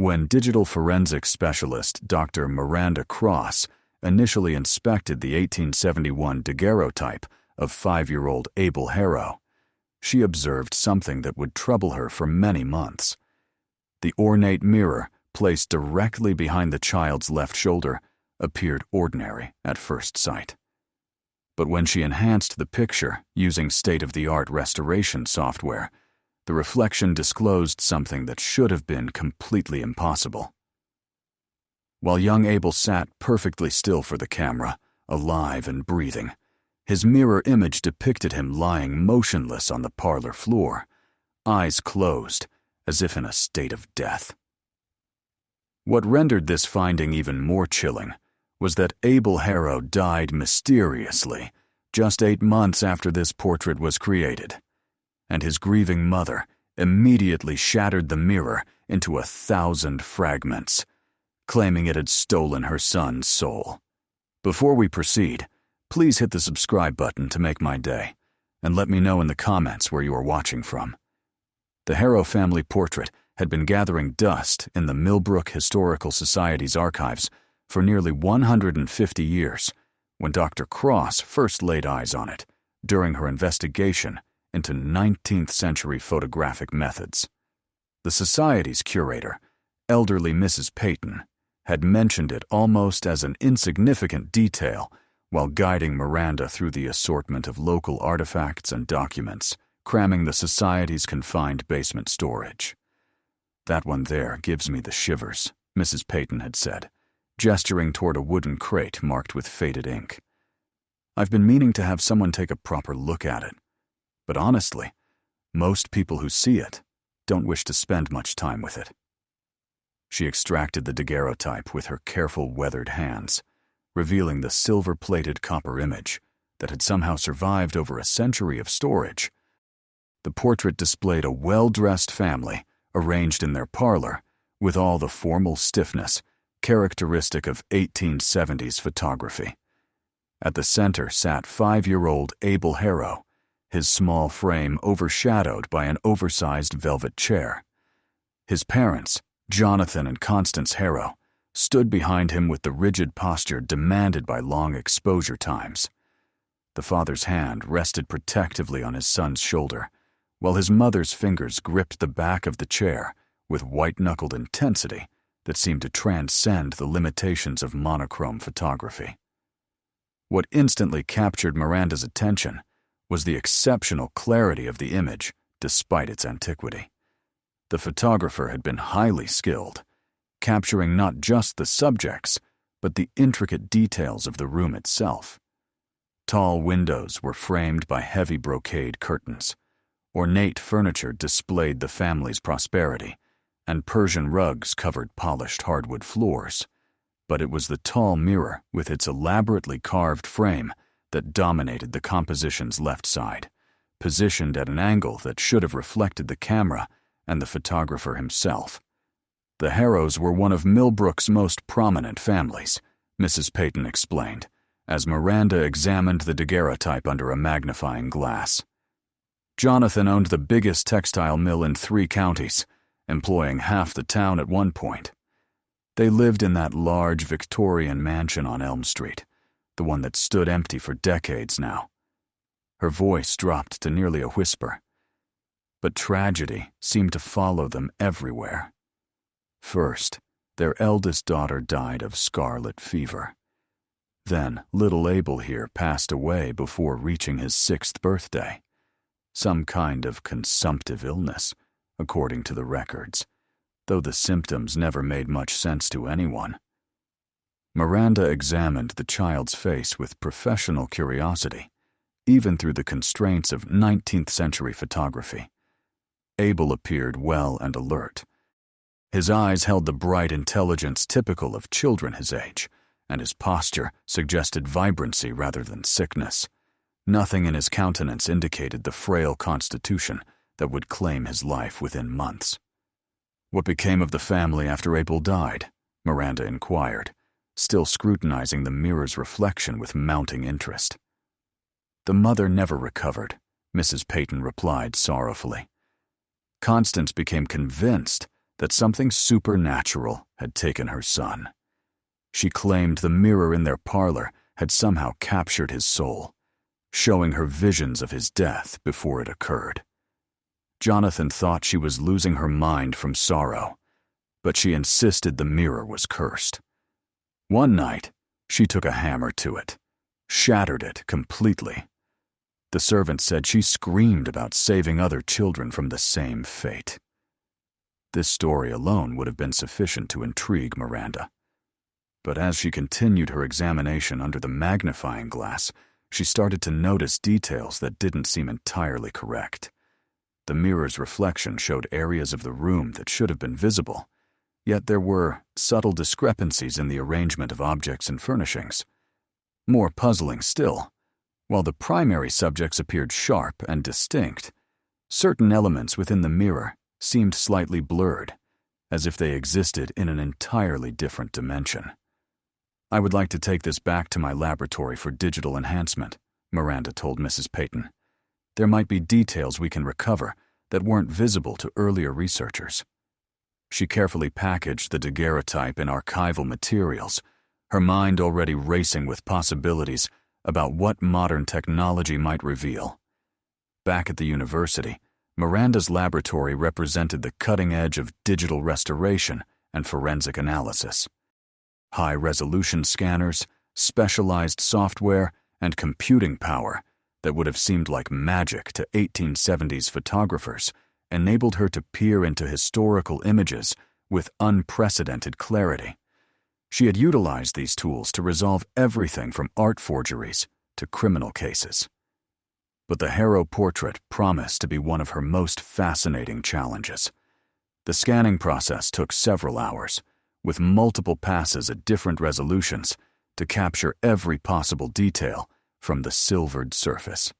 When digital forensics specialist Dr. Miranda Cross initially inspected the 1871 daguerreotype of 5-year-old Abel Harrow, she observed something that would trouble her for many months. The ornate mirror, placed directly behind the child's left shoulder, appeared ordinary at first sight. But when she enhanced the picture using state-of-the-art restoration software, the reflection disclosed something that should have been completely impossible. While young Abel sat perfectly still for the camera, alive and breathing, his mirror image depicted him lying motionless on the parlor floor, eyes closed, as if in a state of death. What rendered this finding even more chilling was that Abel Harrow died mysteriously just 8 months after this portrait was created, and his grieving mother immediately shattered the mirror into 1,000 fragments, claiming it had stolen her son's soul. Before we proceed, please hit the subscribe button to make my day, and let me know in the comments where you are watching from. The Harrow family portrait had been gathering dust in the Millbrook Historical Society's archives for nearly 150 years when Dr. Cross first laid eyes on it during her investigation into 19th century photographic methods. The Society's curator, elderly Mrs. Peyton, had mentioned it almost as an insignificant detail while guiding Miranda through the assortment of local artifacts and documents, cramming the Society's confined basement storage. "That one there gives me the shivers," Mrs. Peyton had said, gesturing toward a wooden crate marked with faded ink. "I've been meaning to have someone take a proper look at it. But honestly, most people who see it don't wish to spend much time with it." She extracted the daguerreotype with her careful, weathered hands, revealing the silver-plated copper image that had somehow survived over a century of storage. The portrait displayed a well-dressed family arranged in their parlor with all the formal stiffness characteristic of 1870s photography. At the center sat 5-year-old Abel Harrow, his small frame overshadowed by an oversized velvet chair. His parents, Jonathan and Constance Harrow, stood behind him with the rigid posture demanded by long exposure times. The father's hand rested protectively on his son's shoulder, while his mother's fingers gripped the back of the chair with white-knuckled intensity that seemed to transcend the limitations of monochrome photography. What instantly captured Miranda's attention was the exceptional clarity of the image, despite its antiquity. The photographer had been highly skilled, capturing not just the subjects, but the intricate details of the room itself. Tall windows were framed by heavy brocade curtains. Ornate furniture displayed the family's prosperity, and Persian rugs covered polished hardwood floors. But it was the tall mirror with its elaborately carved frame that dominated the composition's left side, positioned at an angle that should have reflected the camera and the photographer himself. The Harrows were one of Millbrook's most prominent families, Mrs. Peyton explained, as Miranda examined the daguerreotype under a magnifying glass. Jonathan owned the biggest textile mill in 3 counties, employing half the town at one point. They lived in that large Victorian mansion on Elm Street, the one that stood empty for decades now. Her voice dropped to nearly a whisper. But tragedy seemed to follow them everywhere. First, their eldest daughter died of scarlet fever. Then, little Abel here passed away before reaching his 6th birthday. Some kind of consumptive illness, according to the records, though the symptoms never made much sense to anyone. Miranda examined the child's face with professional curiosity, even through the constraints of 19th century photography. Abel appeared well and alert. His eyes held the bright intelligence typical of children his age, and his posture suggested vibrancy rather than sickness. Nothing in his countenance indicated the frail constitution that would claim his life within months. "What became of the family after Abel died?" Miranda inquired, still scrutinizing the mirror's reflection with mounting interest. "The mother never recovered," Mrs. Peyton replied sorrowfully. "Constance became convinced that something supernatural had taken her son. She claimed the mirror in their parlor had somehow captured his soul, showing her visions of his death before it occurred. Jonathan thought she was losing her mind from sorrow, but she insisted the mirror was cursed. One night, she took a hammer to it, shattered it completely. The servant said she screamed about saving other children from the same fate. This story alone would have been sufficient to intrigue Miranda. But as she continued her examination under the magnifying glass, she started to notice details that didn't seem entirely correct. The mirror's reflection showed areas of the room that should have been visible, yet there were subtle discrepancies in the arrangement of objects and furnishings. More puzzling still, while the primary subjects appeared sharp and distinct, certain elements within the mirror seemed slightly blurred, as if they existed in an entirely different dimension. "I would like to take this back to my laboratory for digital enhancement," Miranda told Mrs. Peyton. "There might be details we can recover that weren't visible to earlier researchers." She carefully packaged the daguerreotype in archival materials, her mind already racing with possibilities about what modern technology might reveal. Back at the university, Miranda's laboratory represented the cutting edge of digital restoration and forensic analysis. High-resolution scanners, specialized software, and computing power that would have seemed like magic to 1870s photographers enabled her to peer into historical images with unprecedented clarity. She had utilized these tools to resolve everything from art forgeries to criminal cases. But the Harrow portrait promised to be one of her most fascinating challenges. The scanning process took several hours, with multiple passes at different resolutions to capture every possible detail from the silvered surface.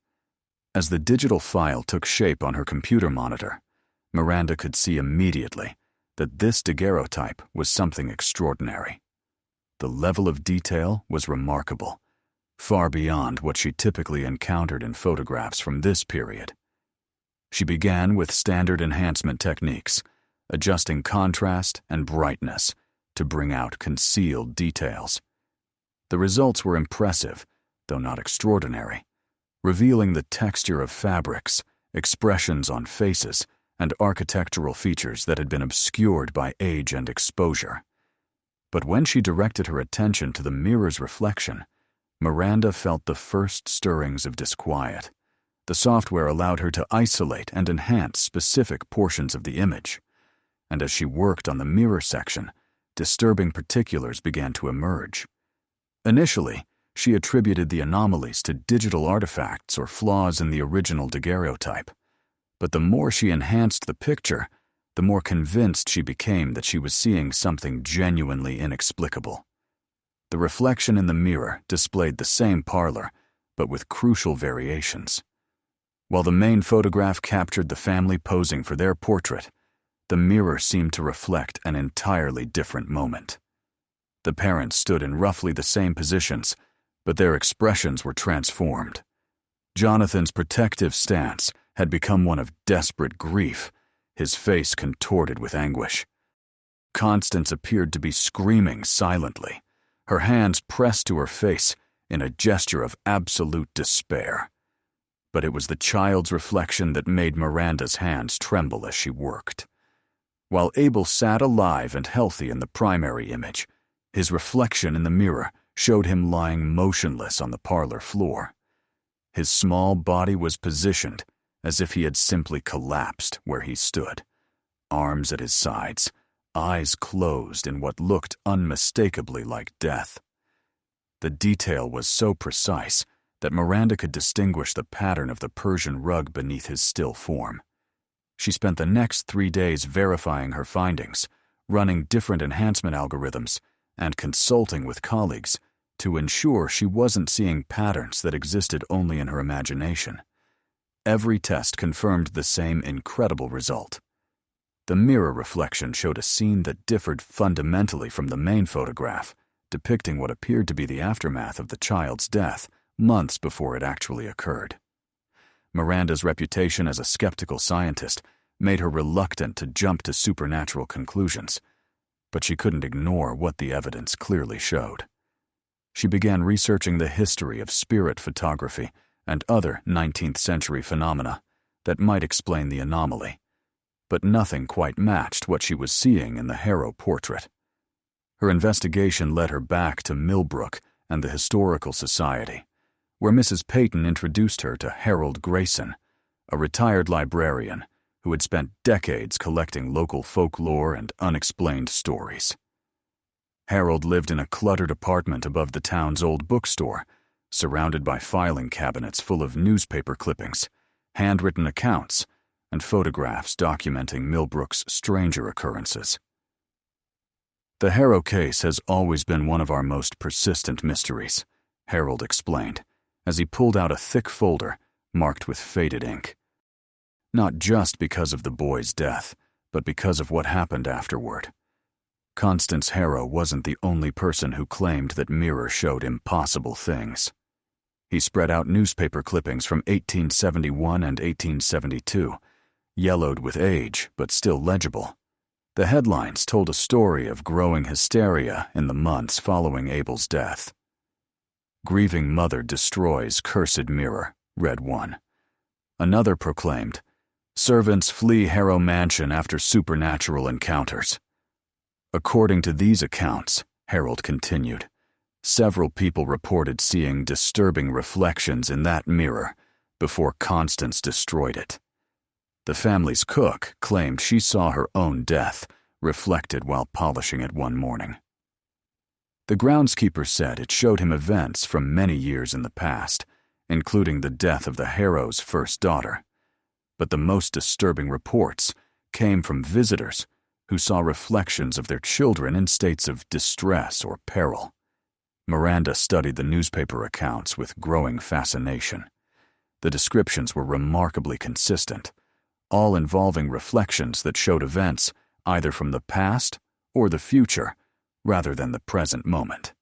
As the digital file took shape on her computer monitor, Miranda could see immediately that this daguerreotype was something extraordinary. The level of detail was remarkable, far beyond what she typically encountered in photographs from this period. She began with standard enhancement techniques, adjusting contrast and brightness to bring out concealed details. The results were impressive, though not extraordinary, revealing the texture of fabrics, expressions on faces, and architectural features that had been obscured by age and exposure. But when she directed her attention to the mirror's reflection, Miranda felt the first stirrings of disquiet. The software allowed her to isolate and enhance specific portions of the image, and as she worked on the mirror section, disturbing particulars began to emerge. Initially, she attributed the anomalies to digital artifacts or flaws in the original daguerreotype, but the more she enhanced the picture, the more convinced she became that she was seeing something genuinely inexplicable. The reflection in the mirror displayed the same parlor, but with crucial variations. While the main photograph captured the family posing for their portrait, the mirror seemed to reflect an entirely different moment. The parents stood in roughly the same positions, but their expressions were transformed. Jonathan's protective stance had become one of desperate grief, his face contorted with anguish. Constance appeared to be screaming silently, her hands pressed to her face in a gesture of absolute despair. But it was the child's reflection that made Miranda's hands tremble as she worked. While Abel sat alive and healthy in the primary image, his reflection in the mirror showed him lying motionless on the parlor floor. His small body was positioned as if he had simply collapsed where he stood, arms at his sides, eyes closed in what looked unmistakably like death. The detail was so precise that Miranda could distinguish the pattern of the Persian rug beneath his still form. She spent the next 3 days verifying her findings, running different enhancement algorithms, and consulting with colleagues to ensure she wasn't seeing patterns that existed only in her imagination. Every test confirmed the same incredible result. The mirror reflection showed a scene that differed fundamentally from the main photograph, depicting what appeared to be the aftermath of the child's death months before it actually occurred. Miranda's reputation as a skeptical scientist made her reluctant to jump to supernatural conclusions, but she couldn't ignore what the evidence clearly showed. She began researching the history of spirit photography and other 19th century phenomena that might explain the anomaly, but nothing quite matched what she was seeing in the Harrow portrait. Her investigation led her back to Millbrook and the Historical Society, where Mrs. Peyton introduced her to Harold Grayson, a retired librarian who had spent decades collecting local folklore and unexplained stories. Harold lived in a cluttered apartment above the town's old bookstore, surrounded by filing cabinets full of newspaper clippings, handwritten accounts, and photographs documenting Millbrook's stranger occurrences. The Harrow case has always been one of our most persistent mysteries, Harold explained, as he pulled out a thick folder marked with faded ink. Not just because of the boy's death, but because of what happened afterward. Constance Harrow wasn't the only person who claimed that mirror showed impossible things. He spread out newspaper clippings from 1871 and 1872, yellowed with age but still legible. The headlines told a story of growing hysteria in the months following Abel's death. "Grieving mother destroys cursed mirror," read one. Another proclaimed, "Servants flee Harrow mansion after supernatural encounters." According to these accounts, Harold continued, several people reported seeing disturbing reflections in that mirror before Constance destroyed it. The family's cook claimed she saw her own death reflected while polishing it one morning. The groundskeeper said it showed him events from many years in the past, including the death of the Harrows' first daughter. But the most disturbing reports came from visitors who saw reflections of their children in states of distress or peril. Miranda studied the newspaper accounts with growing fascination. The descriptions were remarkably consistent, all involving reflections that showed events either from the past or the future, rather than the present moment.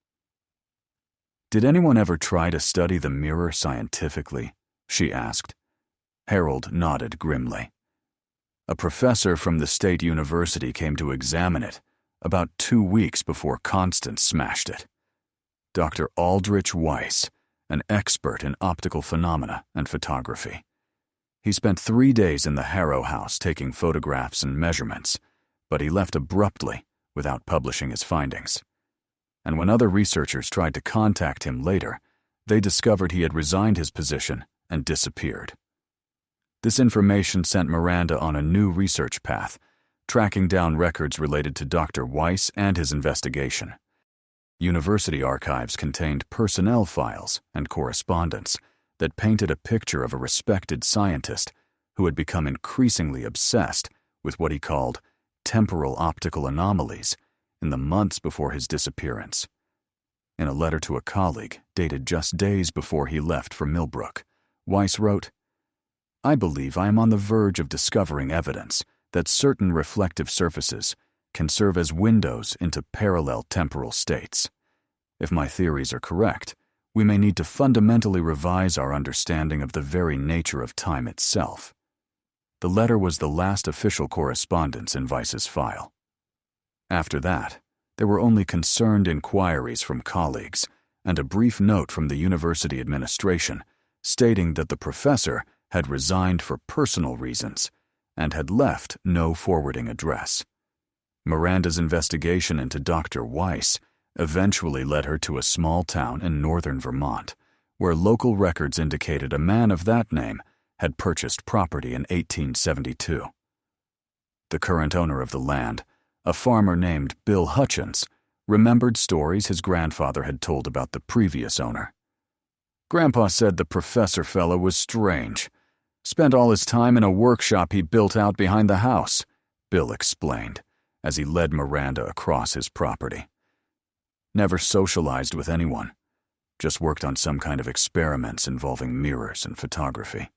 "Did anyone ever try to study the mirror scientifically?" she asked. Harold nodded grimly. "A professor from the state university came to examine it about 2 weeks before Constance smashed it. Dr. Aldrich Weiss, an expert in optical phenomena and photography. He spent 3 days in the Harrow house taking photographs and measurements, but he left abruptly without publishing his findings. And when other researchers tried to contact him later, they discovered he had resigned his position and disappeared." This information sent Miranda on a new research path, tracking down records related to Dr. Weiss and his investigation. University archives contained personnel files and correspondence that painted a picture of a respected scientist who had become increasingly obsessed with what he called temporal optical anomalies in the months before his disappearance. In a letter to a colleague dated just days before he left for Millbrook, Weiss wrote, "I believe I am on the verge of discovering evidence that certain reflective surfaces can serve as windows into parallel temporal states. If my theories are correct, we may need to fundamentally revise our understanding of the very nature of time itself." The letter was the last official correspondence in Weiss's file. After that, there were only concerned inquiries from colleagues and a brief note from the university administration stating that the professor had resigned for personal reasons and had left no forwarding address. Miranda's investigation into Dr. Weiss eventually led her to a small town in northern Vermont, where local records indicated a man of that name had purchased property in 1872. The current owner of the land, a farmer named Bill Hutchins, remembered stories his grandfather had told about the previous owner. "Grandpa said the professor fellow was strange. Spent all his time in a workshop he built out behind the house," Bill explained, as he led Miranda across his property. "Never socialized with anyone. Just worked on some kind of experiments involving mirrors and photography.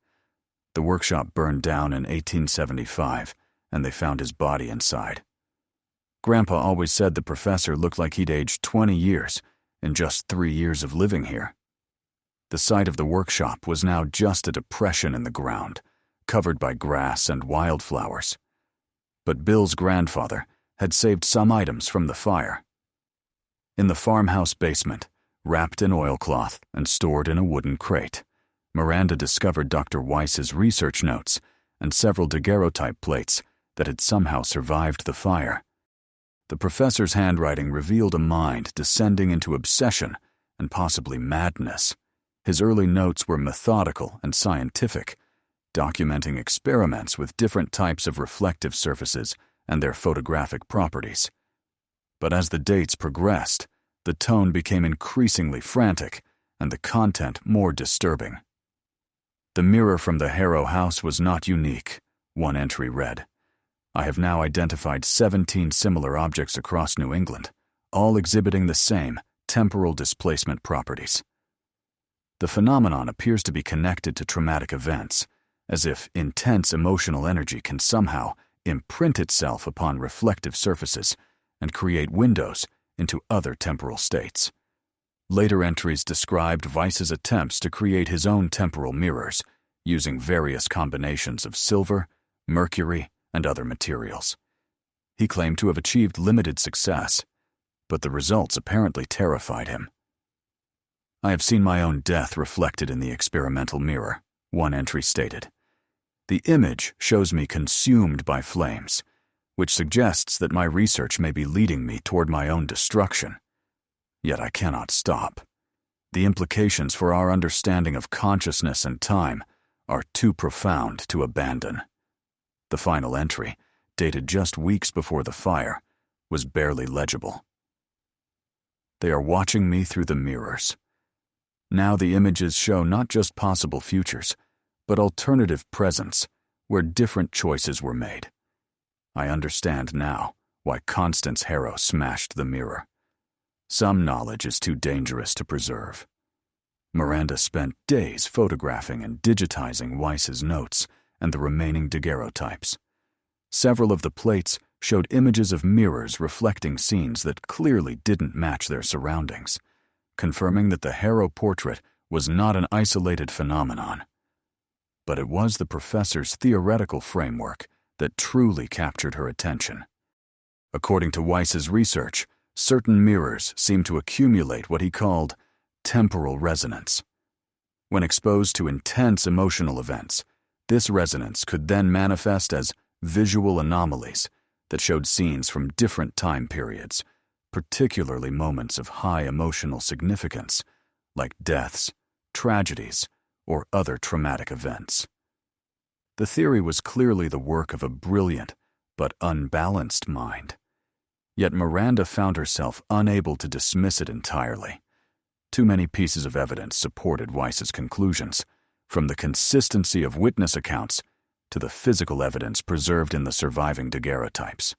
The workshop burned down in 1875, and they found his body inside. Grandpa always said the professor looked like he'd aged 20 years in just 3 years of living here." The site of the workshop was now just a depression in the ground, covered by grass and wildflowers. But Bill's grandfather had saved some items from the fire. In the farmhouse basement, wrapped in oilcloth and stored in a wooden crate, Miranda discovered Dr. Weiss's research notes and several daguerreotype plates that had somehow survived the fire. The professor's handwriting revealed a mind descending into obsession and possibly madness. His early notes were methodical and scientific, documenting experiments with different types of reflective surfaces and their photographic properties. But as the dates progressed, the tone became increasingly frantic and the content more disturbing. The mirror from the Harrow house was not unique, one entry read. I have now identified 17 similar objects across New England, all exhibiting the same temporal displacement properties. The phenomenon appears to be connected to traumatic events, as if intense emotional energy can somehow imprint itself upon reflective surfaces and create windows into other temporal states. Later entries described Weiss's attempts to create his own temporal mirrors, using various combinations of silver, mercury, and other materials. He claimed to have achieved limited success, but the results apparently terrified him. I have seen my own death reflected in the experimental mirror, one entry stated. The image shows me consumed by flames, which suggests that my research may be leading me toward my own destruction. Yet I cannot stop. The implications for our understanding of consciousness and time are too profound to abandon. The final entry, dated just weeks before the fire, was barely legible. They are watching me through the mirrors. Now the images show not just possible futures, but alternative presents where different choices were made. I understand now why Constance Harrow smashed the mirror. Some knowledge is too dangerous to preserve. Miranda spent days photographing and digitizing Weiss's notes and the remaining daguerreotypes. Several of the plates showed images of mirrors reflecting scenes that clearly didn't match their surroundings, confirming that the Harrow portrait was not an isolated phenomenon. But it was the professor's theoretical framework that truly captured her attention. According to Weiss's research, certain mirrors seemed to accumulate what he called temporal resonance. When exposed to intense emotional events, this resonance could then manifest as visual anomalies that showed scenes from different time periods, particularly moments of high emotional significance, like deaths, tragedies, or other traumatic events. The theory was clearly the work of a brilliant but unbalanced mind. Yet Miranda found herself unable to dismiss it entirely. Too many pieces of evidence supported Weiss's conclusions, from the consistency of witness accounts to the physical evidence preserved in the surviving daguerreotypes.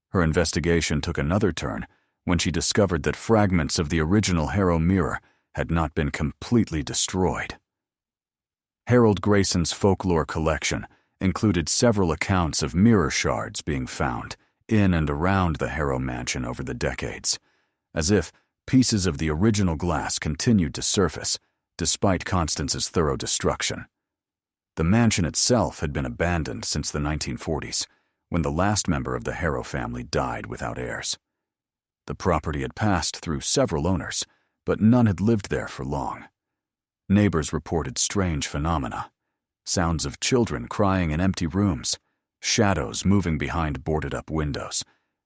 Her investigation took another turn when she discovered that fragments of the original Harrow mirror had not been completely destroyed. Harold Grayson's folklore collection included several accounts of mirror shards being found in and around the Harrow mansion over the decades, as if pieces of the original glass continued to surface despite Constance's thorough destruction. The mansion itself had been abandoned since the 1940s, when the last member of the Harrow family died without heirs. The property had passed through several owners, but none had lived there for long. Neighbors reported strange phenomena: sounds of children crying in empty rooms, shadows moving behind boarded-up windows,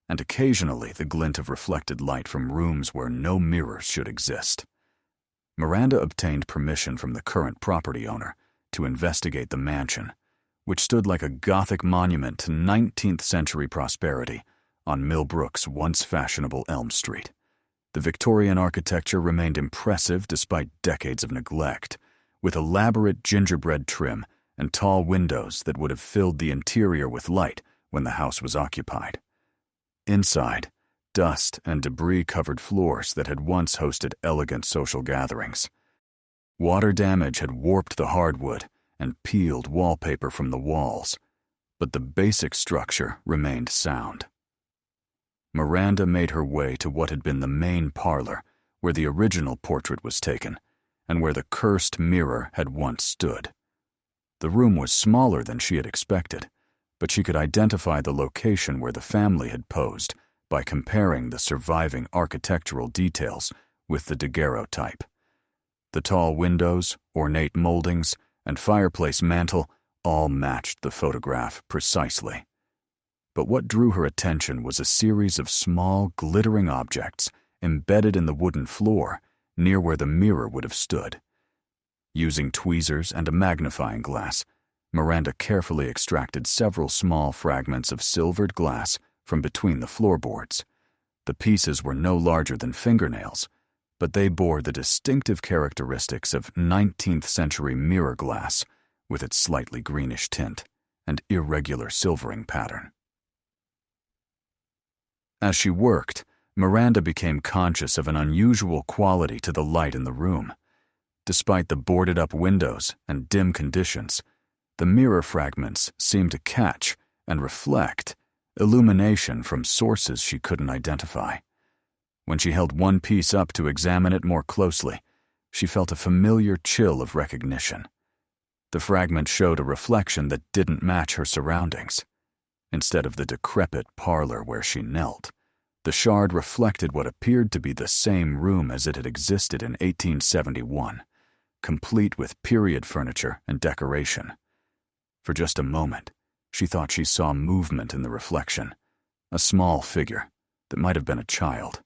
and occasionally the glint of reflected light from rooms where no mirrors should exist. Miranda obtained permission from the current property owner to investigate the mansion, which stood like a Gothic monument to 19th-century prosperity on Millbrook's once fashionable Elm Street. The Victorian architecture remained impressive despite decades of neglect, with elaborate gingerbread trim and tall windows that would have filled the interior with light when the house was occupied. Inside, dust and debris covered floors that had once hosted elegant social gatherings. Water damage had warped the hardwood and peeled wallpaper from the walls, but the basic structure remained sound. Miranda made her way to what had been the main parlor, where the original portrait was taken, and where the cursed mirror had once stood. The room was smaller than she had expected, but she could identify the location where the family had posed by comparing the surviving architectural details with the daguerreotype. The tall windows, ornate moldings, and fireplace mantel all matched the photograph precisely. But what drew her attention was a series of small, glittering objects embedded in the wooden floor near where the mirror would have stood. Using tweezers and a magnifying glass, Miranda carefully extracted several small fragments of silvered glass from between the floorboards. The pieces were no larger than fingernails, but they bore the distinctive characteristics of 19th century mirror glass with its slightly greenish tint and irregular silvering pattern. As she worked, Miranda became conscious of an unusual quality to the light in the room. Despite the boarded-up windows and dim conditions, the mirror fragments seemed to catch and reflect illumination from sources she couldn't identify. When she held one piece up to examine it more closely, she felt a familiar chill of recognition. The fragment showed a reflection that didn't match her surroundings. Instead of the decrepit parlor where she knelt, the shard reflected what appeared to be the same room as it had existed in 1871, complete with period furniture and decoration. For just a moment, she thought she saw movement in the reflection, a small figure that might have been a child.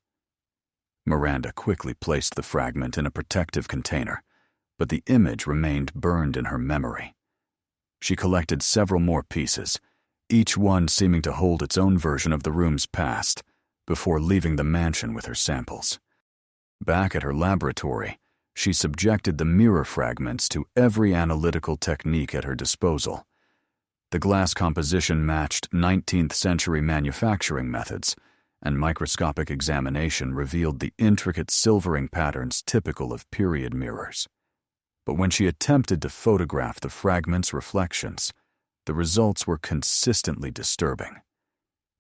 Miranda quickly placed the fragment in a protective container, but the image remained burned in her memory. She collected several more pieces, each one seeming to hold its own version of the room's past, before leaving the mansion with her samples. Back at her laboratory, she subjected the mirror fragments to every analytical technique at her disposal. The glass composition matched 19th century manufacturing methods, and microscopic examination revealed the intricate silvering patterns typical of period mirrors. But when she attempted to photograph the fragments' reflections, the results were consistently disturbing.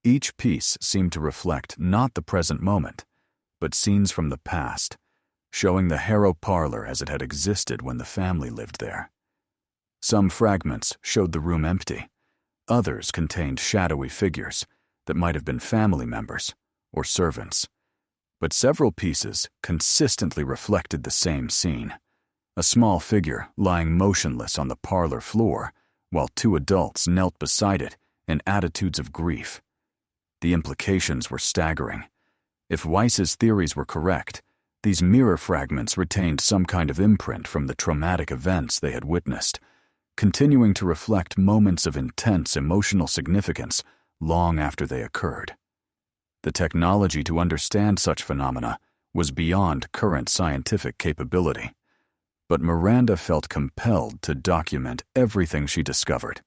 Each piece seemed to reflect not the present moment, but scenes from the past, showing the Harrow parlor as it had existed when the family lived there. Some fragments showed the room empty. Others contained shadowy figures that might have been family members or servants. But several pieces consistently reflected the same scene: a small figure lying motionless on the parlor floor, while two adults knelt beside it in attitudes of grief. The implications were staggering. If Weiss's theories were correct, these mirror fragments retained some kind of imprint from the traumatic events they had witnessed, continuing to reflect moments of intense emotional significance long after they occurred. The technology to understand such phenomena was beyond current scientific capability, but Miranda felt compelled to document everything she discovered.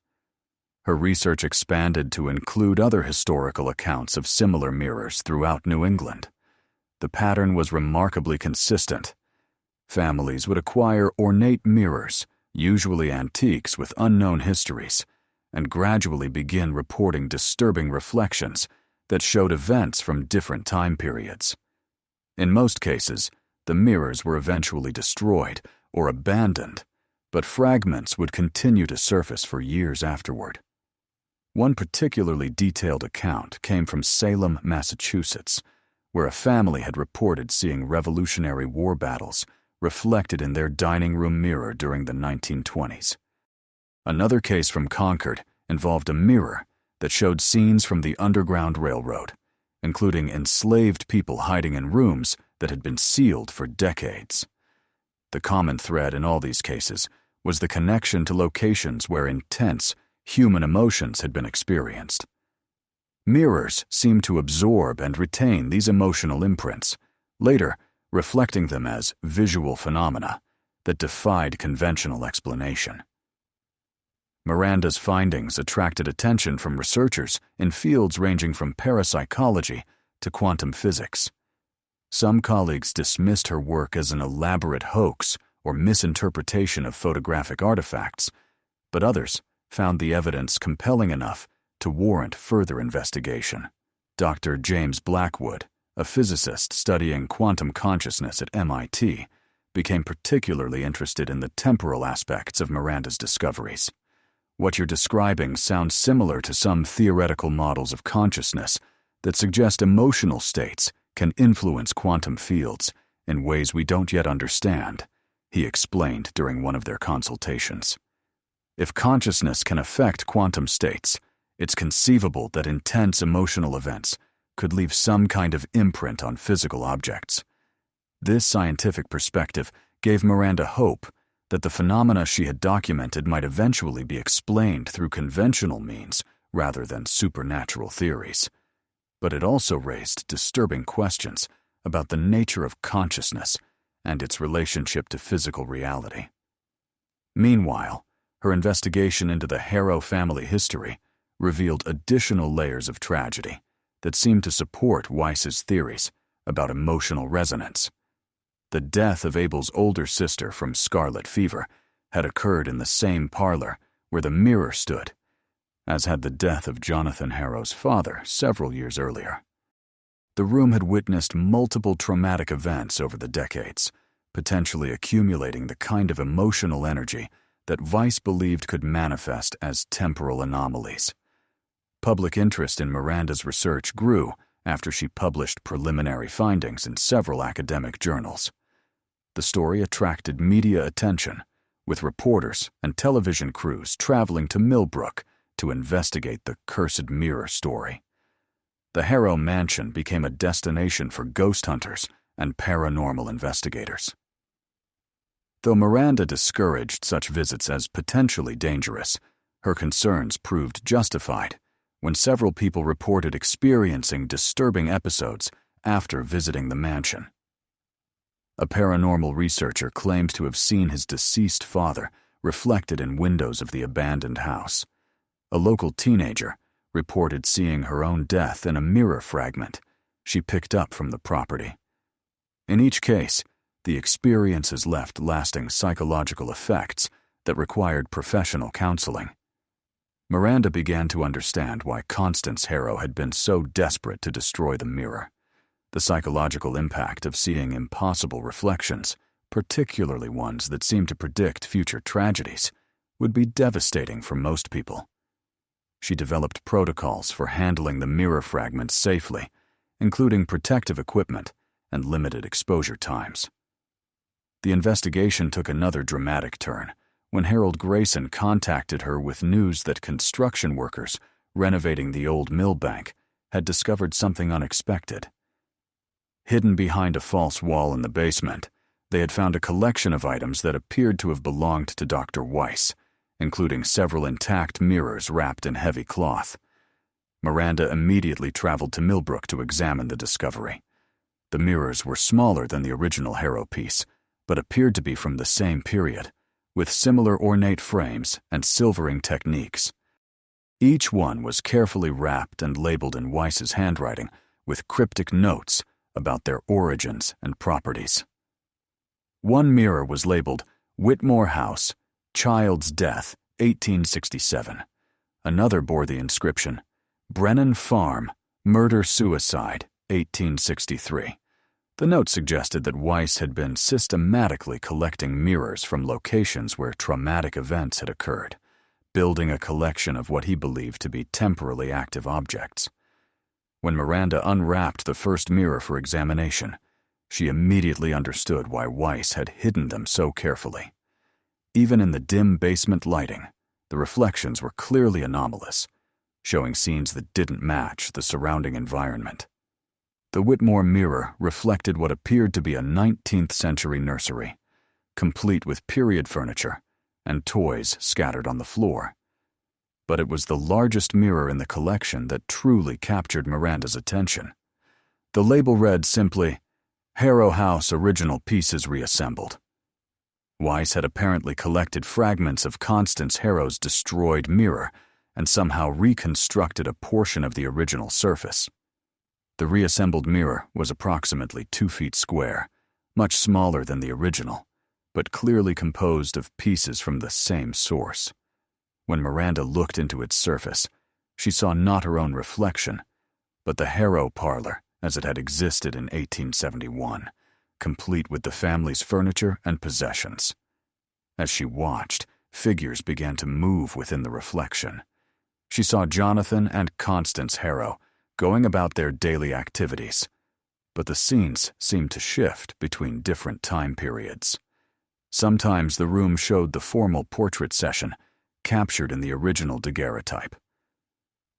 Her research expanded to include other historical accounts of similar mirrors throughout New England. The pattern was remarkably consistent. Families would acquire ornate mirrors, usually antiques with unknown histories, and gradually begin reporting disturbing reflections that showed events from different time periods. In most cases, the mirrors were eventually destroyed or abandoned, but fragments would continue to surface for years afterward. One particularly detailed account came from Salem, Massachusetts, where a family had reported seeing Revolutionary War battles reflected in their dining room mirror during the 1920s. Another case from Concord involved a mirror that showed scenes from the Underground Railroad, including enslaved people hiding in rooms that had been sealed for decades. The common thread in all these cases was the connection to locations where intense human emotions had been experienced. Mirrors seemed to absorb and retain these emotional imprints, later reflecting them as visual phenomena that defied conventional explanation. Miranda's findings attracted attention from researchers in fields ranging from parapsychology to quantum physics. Some colleagues dismissed her work as an elaborate hoax or misinterpretation of photographic artifacts, but others found the evidence compelling enough to warrant further investigation. Dr. James Blackwood, a physicist studying quantum consciousness at MIT, became particularly interested in the temporal aspects of Miranda's discoveries. What you're describing sounds similar to some theoretical models of consciousness that suggest emotional states can influence quantum fields in ways we don't yet understand, he explained during one of their consultations. If consciousness can affect quantum states, it's conceivable that intense emotional events could leave some kind of imprint on physical objects. This scientific perspective gave Miranda hope that the phenomena she had documented might eventually be explained through conventional means rather than supernatural theories. But it also raised disturbing questions about the nature of consciousness and its relationship to physical reality. Meanwhile, her investigation into the Harrow family history revealed additional layers of tragedy that seemed to support Weiss's theories about emotional resonance. The death of Abel's older sister from scarlet fever had occurred in the same parlor where the mirror stood, as had the death of Jonathan Harrow's father several years earlier. The room had witnessed multiple traumatic events over the decades, potentially accumulating the kind of emotional energy that Weiss believed could manifest as temporal anomalies. Public interest in Miranda's research grew after she published preliminary findings in several academic journals. The story attracted media attention, with reporters and television crews traveling to Millbrook to investigate the cursed mirror story. The Harrow mansion became a destination for ghost hunters and paranormal investigators. Though Miranda discouraged such visits as potentially dangerous, her concerns proved justified when several people reported experiencing disturbing episodes after visiting the mansion. A paranormal researcher claimed to have seen his deceased father reflected in windows of the abandoned house. A local teenager reported seeing her own death in a mirror fragment she picked up from the property. In each case, the experiences left lasting psychological effects that required professional counseling. Miranda began to understand why Constance Harrow had been so desperate to destroy the mirror. The psychological impact of seeing impossible reflections, particularly ones that seemed to predict future tragedies, would be devastating for most people. She developed protocols for handling the mirror fragments safely, including protective equipment and limited exposure times. The investigation took another dramatic turn when Harold Grayson contacted her with news that construction workers renovating the old millbank had discovered something unexpected. Hidden behind a false wall in the basement, they had found a collection of items that appeared to have belonged to Dr. Weiss, including several intact mirrors wrapped in heavy cloth. Miranda immediately traveled to Millbrook to examine the discovery. The mirrors were smaller than the original Harrow piece, but appeared to be from the same period, with similar ornate frames and silvering techniques. Each one was carefully wrapped and labeled in Weiss's handwriting with cryptic notes about their origins and properties. One mirror was labeled Whitmore House, Child's Death, 1867. Another bore the inscription Brennan Farm, Murder-Suicide, 1863. The note suggested that Weiss had been systematically collecting mirrors from locations where traumatic events had occurred, building a collection of what he believed to be temporally active objects. When Miranda unwrapped the first mirror for examination, she immediately understood why Weiss had hidden them so carefully. Even in the dim basement lighting, the reflections were clearly anomalous, showing scenes that didn't match the surrounding environment. The Whitmore mirror reflected what appeared to be a 19th-century nursery, complete with period furniture and toys scattered on the floor. But it was the largest mirror in the collection that truly captured Miranda's attention. The label read simply, Harrow House Original Pieces Reassembled. Weiss had apparently collected fragments of Constance Harrow's destroyed mirror and somehow reconstructed a portion of the original surface. The reassembled mirror was approximately 2 feet square, much smaller than the original, but clearly composed of pieces from the same source. When Miranda looked into its surface, she saw not her own reflection, but the Harrow parlor as it had existed in 1871, complete with the family's furniture and possessions. As she watched, figures began to move within the reflection. She saw Jonathan and Constance Harrow going about their daily activities, but the scenes seemed to shift between different time periods. Sometimes the room showed the formal portrait session, captured in the original daguerreotype.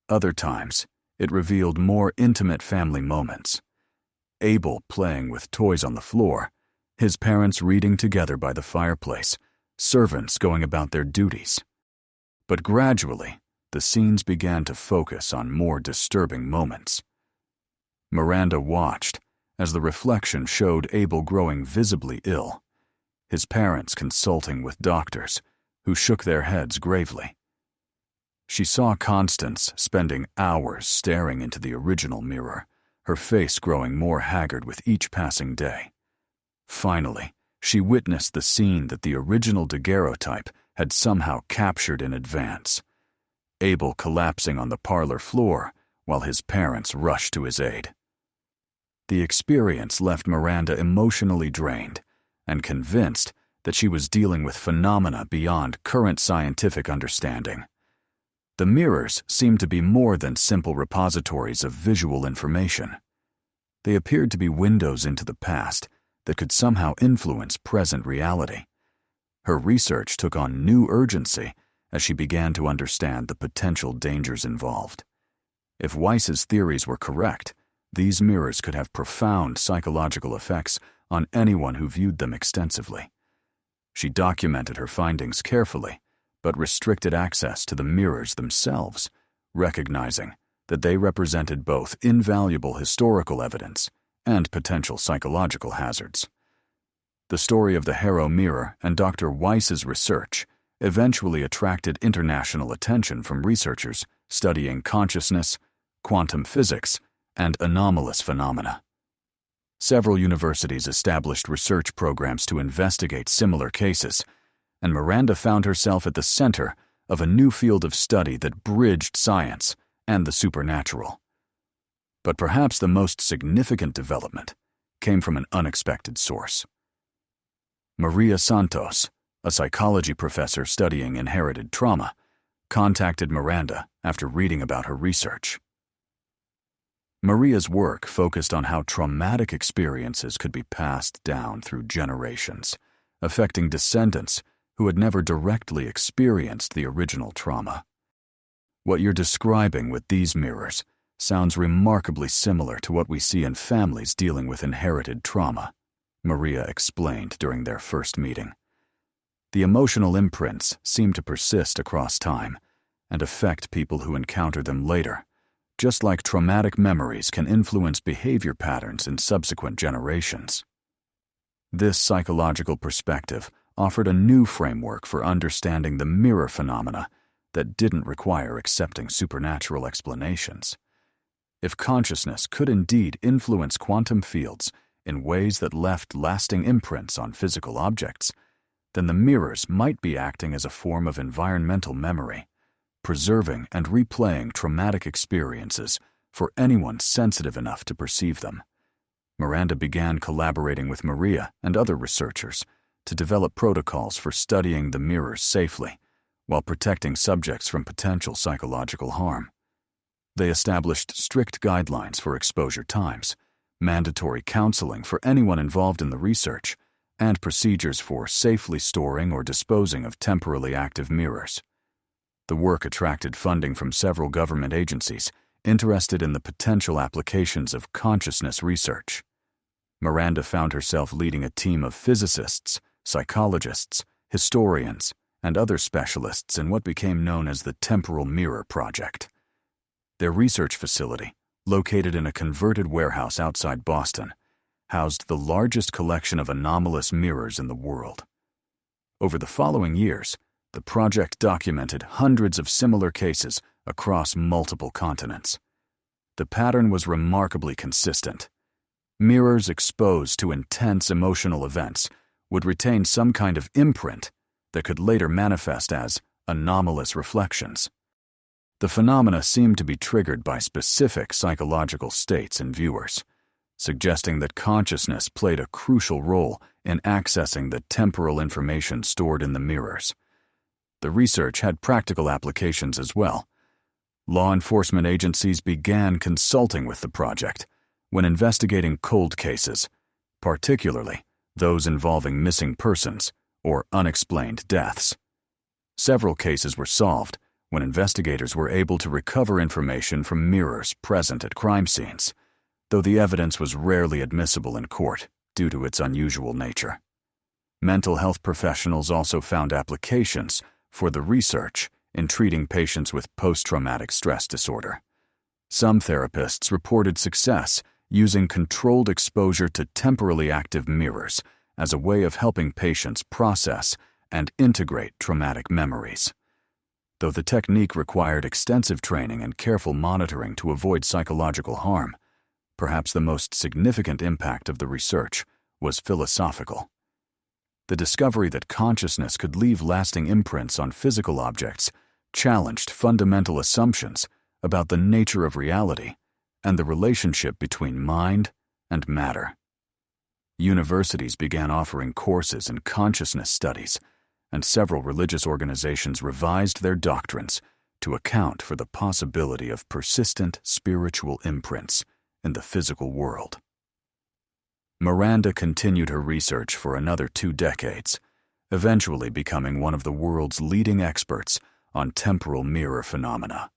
Other times, it revealed more intimate family moments. Abel playing with toys on the floor, his parents reading together by the fireplace, servants going about their duties. But gradually, the scenes began to focus on more disturbing moments. Miranda watched as the reflection showed Abel growing visibly ill, his parents consulting with doctors, who shook their heads gravely. She saw Constance spending hours staring into the original mirror, her face growing more haggard with each passing day. Finally, she witnessed the scene that the original daguerreotype had somehow captured in advance. Abel collapsing on the parlor floor while his parents rushed to his aid. The experience left Miranda emotionally drained and convinced that she was dealing with phenomena beyond current scientific understanding. The mirrors seemed to be more than simple repositories of visual information. They appeared to be windows into the past that could somehow influence present reality. Her research took on new urgency as she began to understand the potential dangers involved. If Weiss's theories were correct, these mirrors could have profound psychological effects on anyone who viewed them extensively. She documented her findings carefully, but restricted access to the mirrors themselves, recognizing that they represented both invaluable historical evidence and potential psychological hazards. The story of the Harrow mirror and Dr. Weiss's research eventually attracted international attention from researchers studying consciousness, quantum physics, and anomalous phenomena. Several universities established research programs to investigate similar cases, and Miranda found herself at the center of a new field of study that bridged science and the supernatural. But perhaps the most significant development came from an unexpected source. Maria Santos, a psychology professor studying inherited trauma, contacted Miranda after reading about her research. Maria's work focused on how traumatic experiences could be passed down through generations, affecting descendants who had never directly experienced the original trauma. What you're describing with these mirrors sounds remarkably similar to what we see in families dealing with inherited trauma, Maria explained during their first meeting. The emotional imprints seem to persist across time and affect people who encounter them later, just like traumatic memories can influence behavior patterns in subsequent generations. This psychological perspective offered a new framework for understanding the mirror phenomena that didn't require accepting supernatural explanations. If consciousness could indeed influence quantum fields in ways that left lasting imprints on physical objects, then the mirrors might be acting as a form of environmental memory, preserving and replaying traumatic experiences for anyone sensitive enough to perceive them. Miranda began collaborating with Maria and other researchers to develop protocols for studying the mirrors safely, while protecting subjects from potential psychological harm. They established strict guidelines for exposure times, mandatory counseling for anyone involved in the research, and procedures for safely storing or disposing of temporally active mirrors. The work attracted funding from several government agencies interested in the potential applications of consciousness research. Miranda found herself leading a team of physicists, psychologists, historians, and other specialists in what became known as the Temporal Mirror Project. Their research facility, located in a converted warehouse outside Boston, housed the largest collection of anomalous mirrors in the world. Over the following years, the project documented hundreds of similar cases across multiple continents. The pattern was remarkably consistent. Mirrors exposed to intense emotional events would retain some kind of imprint that could later manifest as anomalous reflections. The phenomena seemed to be triggered by specific psychological states in viewers, suggesting that consciousness played a crucial role in accessing the temporal information stored in the mirrors. The research had practical applications as well. Law enforcement agencies began consulting with the project when investigating cold cases, particularly those involving missing persons or unexplained deaths. Several cases were solved when investigators were able to recover information from mirrors present at crime scenes, though the evidence was rarely admissible in court due to its unusual nature. Mental health professionals also found applications for the research in treating patients with post-traumatic stress disorder. Some therapists reported success using controlled exposure to temporally active mirrors as a way of helping patients process and integrate traumatic memories. Though the technique required extensive training and careful monitoring to avoid psychological harm, perhaps the most significant impact of the research was philosophical. The discovery that consciousness could leave lasting imprints on physical objects challenged fundamental assumptions about the nature of reality and the relationship between mind and matter. Universities began offering courses in consciousness studies, and several religious organizations revised their doctrines to account for the possibility of persistent spiritual imprints in the physical world. Miranda continued her research for another 2 decades, eventually becoming one of the world's leading experts on temporal mirror phenomena.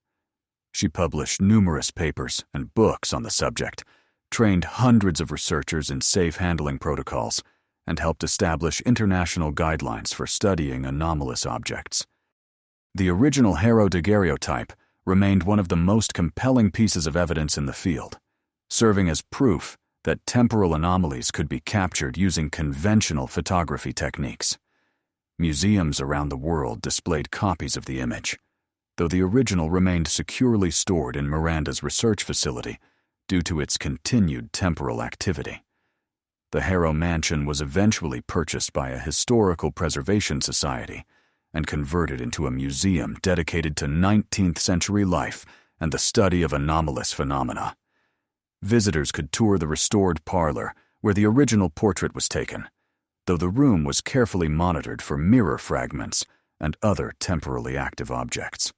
She published numerous papers and books on the subject, trained hundreds of researchers in safe handling protocols, and helped establish international guidelines for studying anomalous objects. The original Harrow daguerreotype remained one of the most compelling pieces of evidence in the field, serving as proof that temporal anomalies could be captured using conventional photography techniques. Museums around the world displayed copies of the image, though the original remained securely stored in Miranda's research facility due to its continued temporal activity. The Harrow mansion was eventually purchased by a historical preservation society and converted into a museum dedicated to 19th century life and the study of anomalous phenomena. Visitors could tour the restored parlor where the original portrait was taken, though the room was carefully monitored for mirror fragments and other temporally active objects.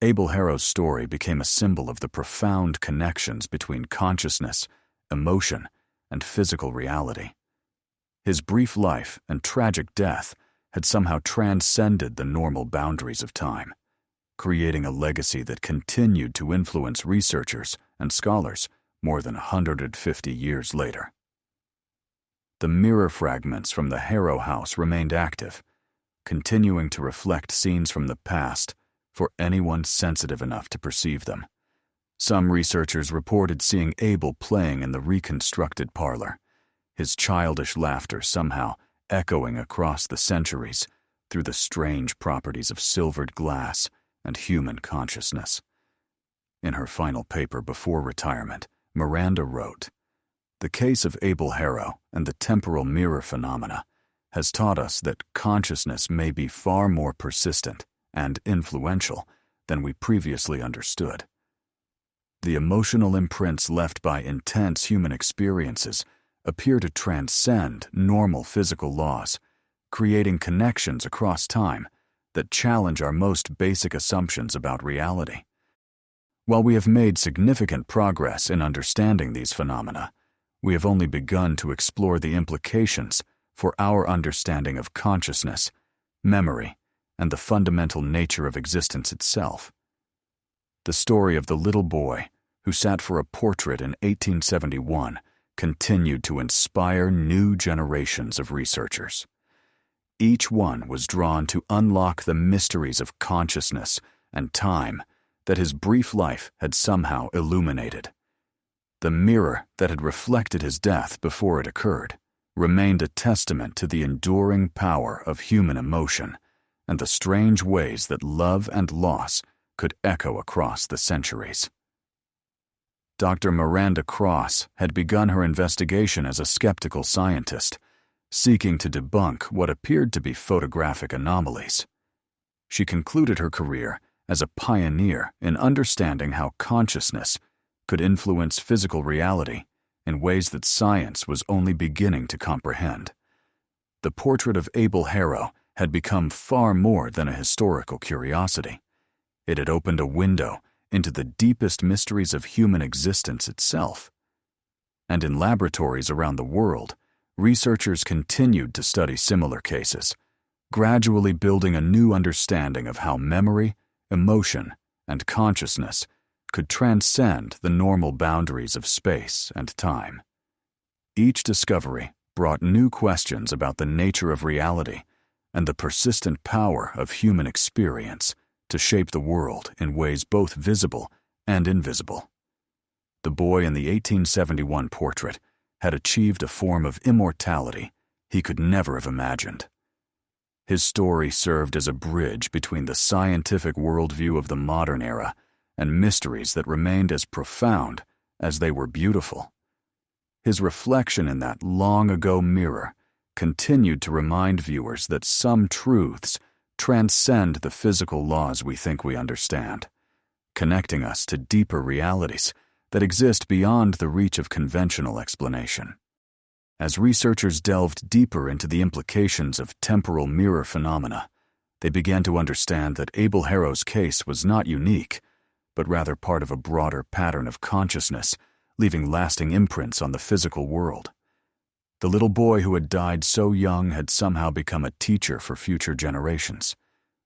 Abel Harrow's story became a symbol of the profound connections between consciousness, emotion, and physical reality. His brief life and tragic death had somehow transcended the normal boundaries of time, creating a legacy that continued to influence researchers and scholars more than 150 years later. The mirror fragments from the Harrow house remained active, continuing to reflect scenes from the past for anyone sensitive enough to perceive them. Some researchers reported seeing Abel playing in the reconstructed parlor, his childish laughter somehow echoing across the centuries through the strange properties of silvered glass and human consciousness. In her final paper before retirement, Miranda wrote, "The case of Abel Harrow and the temporal mirror phenomena has taught us that consciousness may be far more persistent and influential than we previously understood. The emotional imprints left by intense human experiences appear to transcend normal physical laws, creating connections across time that challenge our most basic assumptions about reality. While we have made significant progress in understanding these phenomena, we have only begun to explore the implications for our understanding of consciousness, memory, and the fundamental nature of existence itself." The story of the little boy who sat for a portrait in 1871 continued to inspire new generations of researchers. Each one was drawn to unlock the mysteries of consciousness and time that his brief life had somehow illuminated. The mirror that had reflected his death before it occurred remained a testament to the enduring power of human emotion and the strange ways that love and loss could echo across the centuries. Dr. Miranda Cross had begun her investigation as a skeptical scientist, seeking to debunk what appeared to be photographic anomalies. She concluded her career as a pioneer in understanding how consciousness could influence physical reality in ways that science was only beginning to comprehend. The portrait of Abel Harrow had become far more than a historical curiosity. It had opened a window into the deepest mysteries of human existence itself. And in laboratories around the world, researchers continued to study similar cases, gradually building a new understanding of how memory, emotion, and consciousness could transcend the normal boundaries of space and time. Each discovery brought new questions about the nature of reality and the persistent power of human experience to shape the world in ways both visible and invisible. The boy in the 1871 portrait had achieved a form of immortality he could never have imagined. His story served as a bridge between the scientific worldview of the modern era and mysteries that remained as profound as they were beautiful. His reflection in that long-ago mirror continued to remind viewers that some truths transcend the physical laws we think we understand, connecting us to deeper realities that exist beyond the reach of conventional explanation. As researchers delved deeper into the implications of temporal mirror phenomena, they began to understand that Abel Harrow's case was not unique, but rather part of a broader pattern of consciousness, leaving lasting imprints on the physical world. The little boy who had died so young had somehow become a teacher for future generations,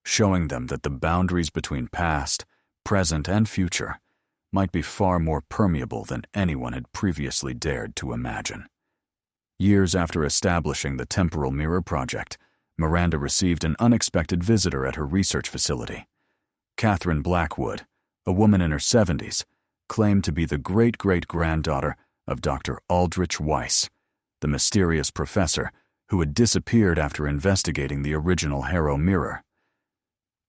showing them that the boundaries between past, present, and future might be far more permeable than anyone had previously dared to imagine. Years after establishing the Temporal Mirror Project, Miranda received an unexpected visitor at her research facility. Catherine Blackwood, a woman in her 70s, claimed to be the great-great-granddaughter of Dr. Aldrich Weiss, the mysterious professor who had disappeared after investigating the original Harrow mirror.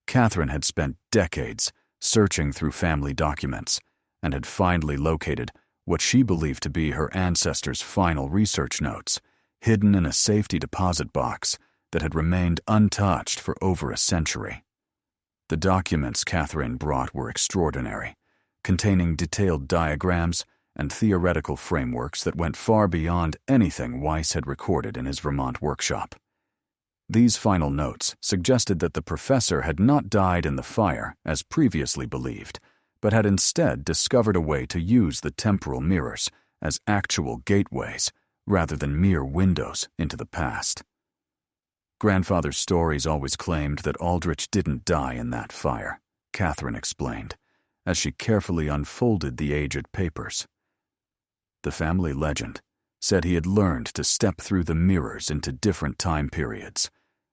Catherine had spent decades searching through family documents and had finally located what she believed to be her ancestors' final research notes, hidden in a safety deposit box that had remained untouched for over a century. The documents Catherine brought were extraordinary, containing detailed diagrams and theoretical frameworks that went far beyond anything Weiss had recorded in his Vermont workshop. These final notes suggested that the professor had not died in the fire, as previously believed, but had instead discovered a way to use the temporal mirrors as actual gateways rather than mere windows into the past. Grandfather's stories always claimed that Aldrich didn't die in that fire, Catherine explained, as she carefully unfolded the aged papers. The family legend said he had learned to step through the mirrors into different time periods,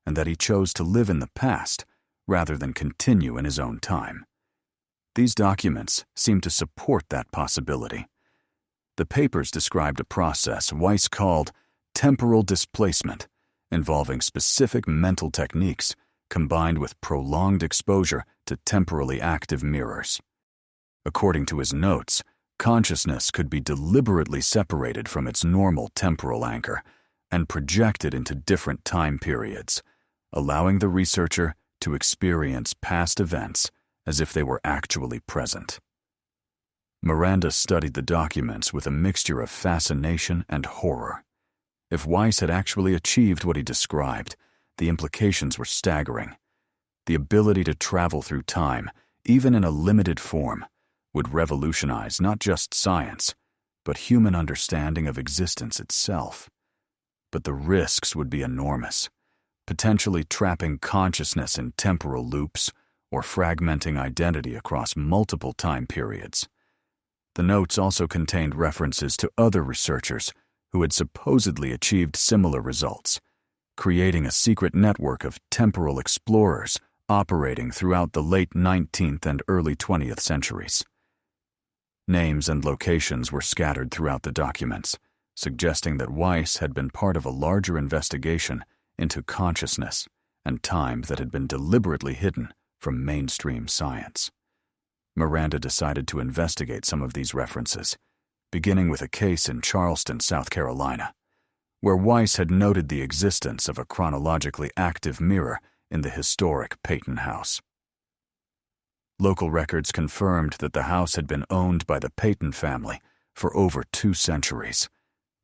and that he chose to live in the past rather than continue in his own time. These documents seemed to support that possibility. The papers described a process Weiss called temporal displacement, involving specific mental techniques combined with prolonged exposure to temporally active mirrors. According to his notes, consciousness could be deliberately separated from its normal temporal anchor and projected into different time periods, allowing the researcher to experience past events as if they were actually present. Miranda studied the documents with a mixture of fascination and horror. If Weiss had actually achieved what he described, the implications were staggering. The ability to travel through time, even in a limited form, would revolutionize not just science, but human understanding of existence itself. But the risks would be enormous, potentially trapping consciousness in temporal loops or fragmenting identity across multiple time periods. The notes also contained references to other researchers who had supposedly achieved similar results, creating a secret network of temporal explorers operating throughout the late 19th and early 20th centuries. Names and locations were scattered throughout the documents, suggesting that Weiss had been part of a larger investigation into consciousness and time that had been deliberately hidden from mainstream science. Miranda decided to investigate some of these references, beginning with a case in Charleston, South Carolina, where Weiss had noted the existence of a chronologically active mirror in the historic Peyton House. Local records confirmed that the house had been owned by the Peyton family for over 2 centuries,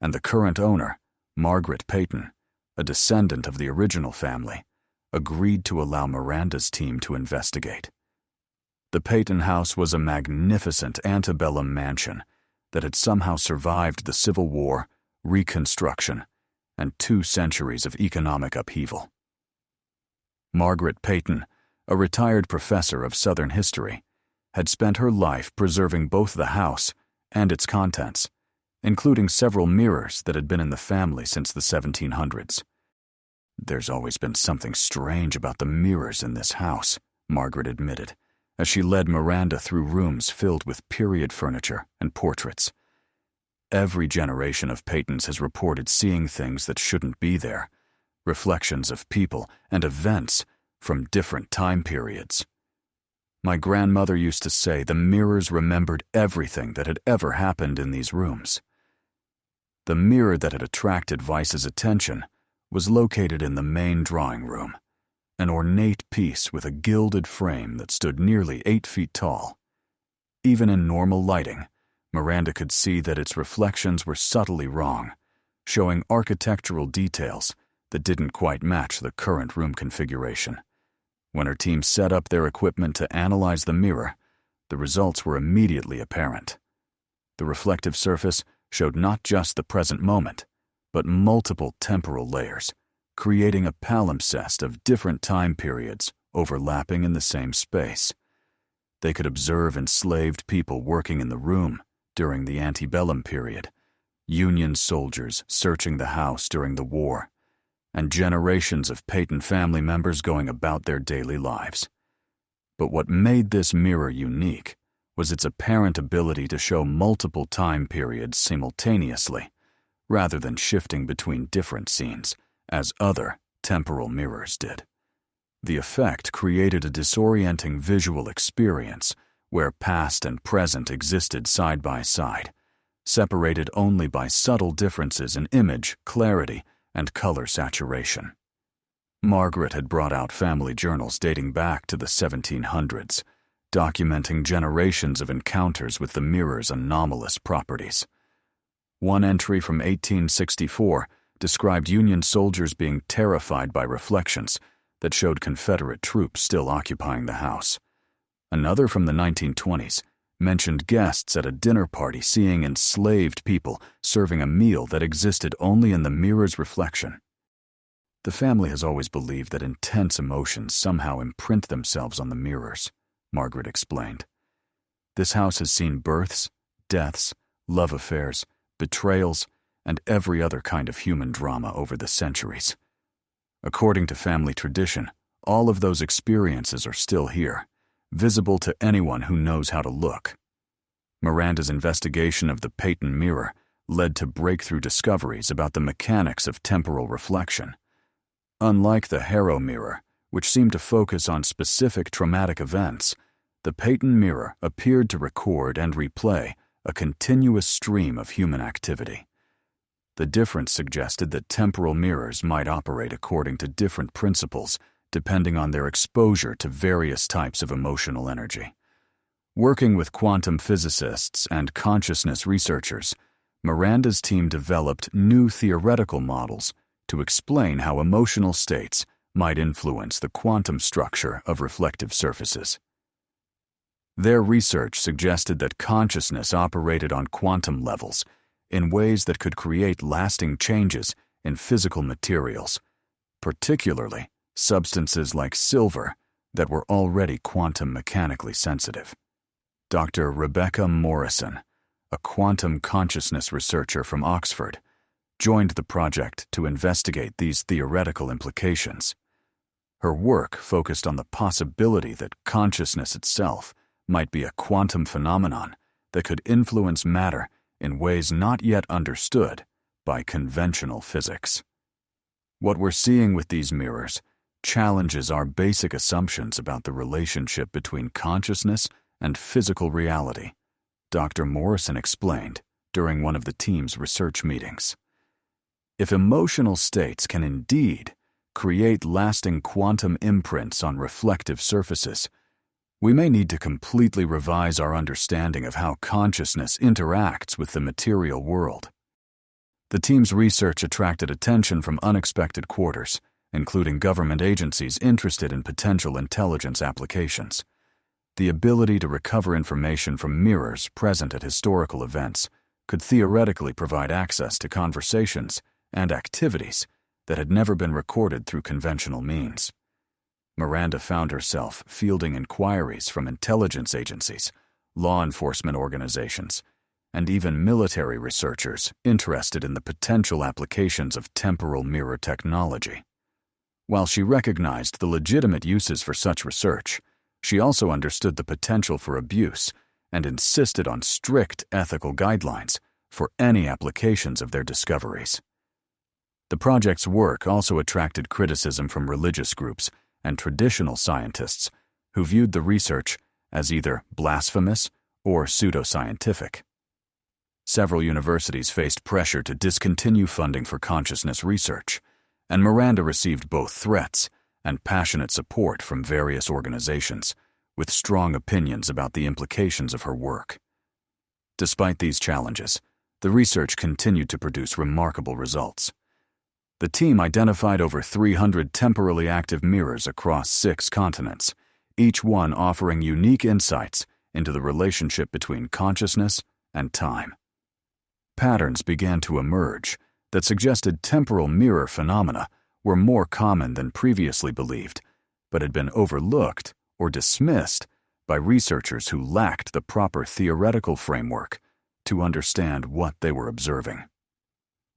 and the current owner, Margaret Peyton, a descendant of the original family, agreed to allow Miranda's team to investigate. The Peyton house was a magnificent antebellum mansion that had somehow survived the Civil War, Reconstruction, and 2 centuries of economic upheaval. Margaret Peyton, a retired professor of Southern history, had spent her life preserving both the house and its contents, including several mirrors that had been in the family since the 1700s. "There's always been something strange about the mirrors in this house," Margaret admitted, as she led Miranda through rooms filled with period furniture and portraits. Every generation of Peytons has reported seeing things that shouldn't be there, reflections of people and events from different time periods. "My grandmother used to say the mirrors remembered everything that had ever happened in these rooms." The mirror that had attracted Weiss's attention was located in the main drawing room, an ornate piece with a gilded frame that stood nearly 8 feet tall. Even in normal lighting, Miranda could see that its reflections were subtly wrong, showing architectural details that didn't quite match the current room configuration. When her team set up their equipment to analyze the mirror, the results were immediately apparent. The reflective surface showed not just the present moment, but multiple temporal layers, creating a palimpsest of different time periods overlapping in the same space. They could observe enslaved people working in the room during the antebellum period, Union soldiers searching the house during the war, and generations of Peyton family members going about their daily lives. But what made this mirror unique was its apparent ability to show multiple time periods simultaneously, rather than shifting between different scenes, as other temporal mirrors did. The effect created a disorienting visual experience where past and present existed side by side, separated only by subtle differences in image, clarity, and color saturation. Margaret had brought out family journals dating back to the 1700s, documenting generations of encounters with the mirror's anomalous properties. One entry from 1864 described Union soldiers being terrified by reflections that showed Confederate troops still occupying the house. Another from the 1920s mentioned guests at a dinner party seeing enslaved people serving a meal that existed only in the mirror's reflection. The family has always believed that intense emotions somehow imprint themselves on the mirrors, Margaret explained. This house has seen births, deaths, love affairs, betrayals, and every other kind of human drama over the centuries. According to family tradition, all of those experiences are still here, visible to anyone who knows how to look. Miranda's investigation of the Peyton mirror led to breakthrough discoveries about the mechanics of temporal reflection. Unlike the Harrow mirror, which seemed to focus on specific traumatic events, the Peyton mirror appeared to record and replay a continuous stream of human activity. The difference suggested that temporal mirrors might operate according to different principles depending on their exposure to various types of emotional energy. Working with quantum physicists and consciousness researchers, Miranda's team developed new theoretical models to explain how emotional states might influence the quantum structure of reflective surfaces. Their research suggested that consciousness operated on quantum levels in ways that could create lasting changes in physical materials, particularly substances like silver that were already quantum mechanically sensitive. Dr. Rebecca Morrison, a quantum consciousness researcher from Oxford, joined the project to investigate these theoretical implications. Her work focused on the possibility that consciousness itself might be a quantum phenomenon that could influence matter in ways not yet understood by conventional physics. What we're seeing with these mirrors challenges our basic assumptions about the relationship between consciousness and physical reality, Dr. Morrison explained during one of the team's research meetings. If emotional states can indeed create lasting quantum imprints on reflective surfaces, we may need to completely revise our understanding of how consciousness interacts with the material world. The team's research attracted attention from unexpected quarters, including government agencies interested in potential intelligence applications. The ability to recover information from mirrors present at historical events could theoretically provide access to conversations and activities that had never been recorded through conventional means. Miranda found herself fielding inquiries from intelligence agencies, law enforcement organizations, and even military researchers interested in the potential applications of temporal mirror technology. While she recognized the legitimate uses for such research, she also understood the potential for abuse and insisted on strict ethical guidelines for any applications of their discoveries. The project's work also attracted criticism from religious groups and traditional scientists who viewed the research as either blasphemous or pseudoscientific. Several universities faced pressure to discontinue funding for consciousness research, and Miranda received both threats and passionate support from various organizations, with strong opinions about the implications of her work. Despite these challenges, the research continued to produce remarkable results. The team identified over 300 temporally active mirrors across 6 continents, each one offering unique insights into the relationship between consciousness and time. Patterns began to emerge that suggested temporal mirror phenomena were more common than previously believed, but had been overlooked or dismissed by researchers who lacked the proper theoretical framework to understand what they were observing.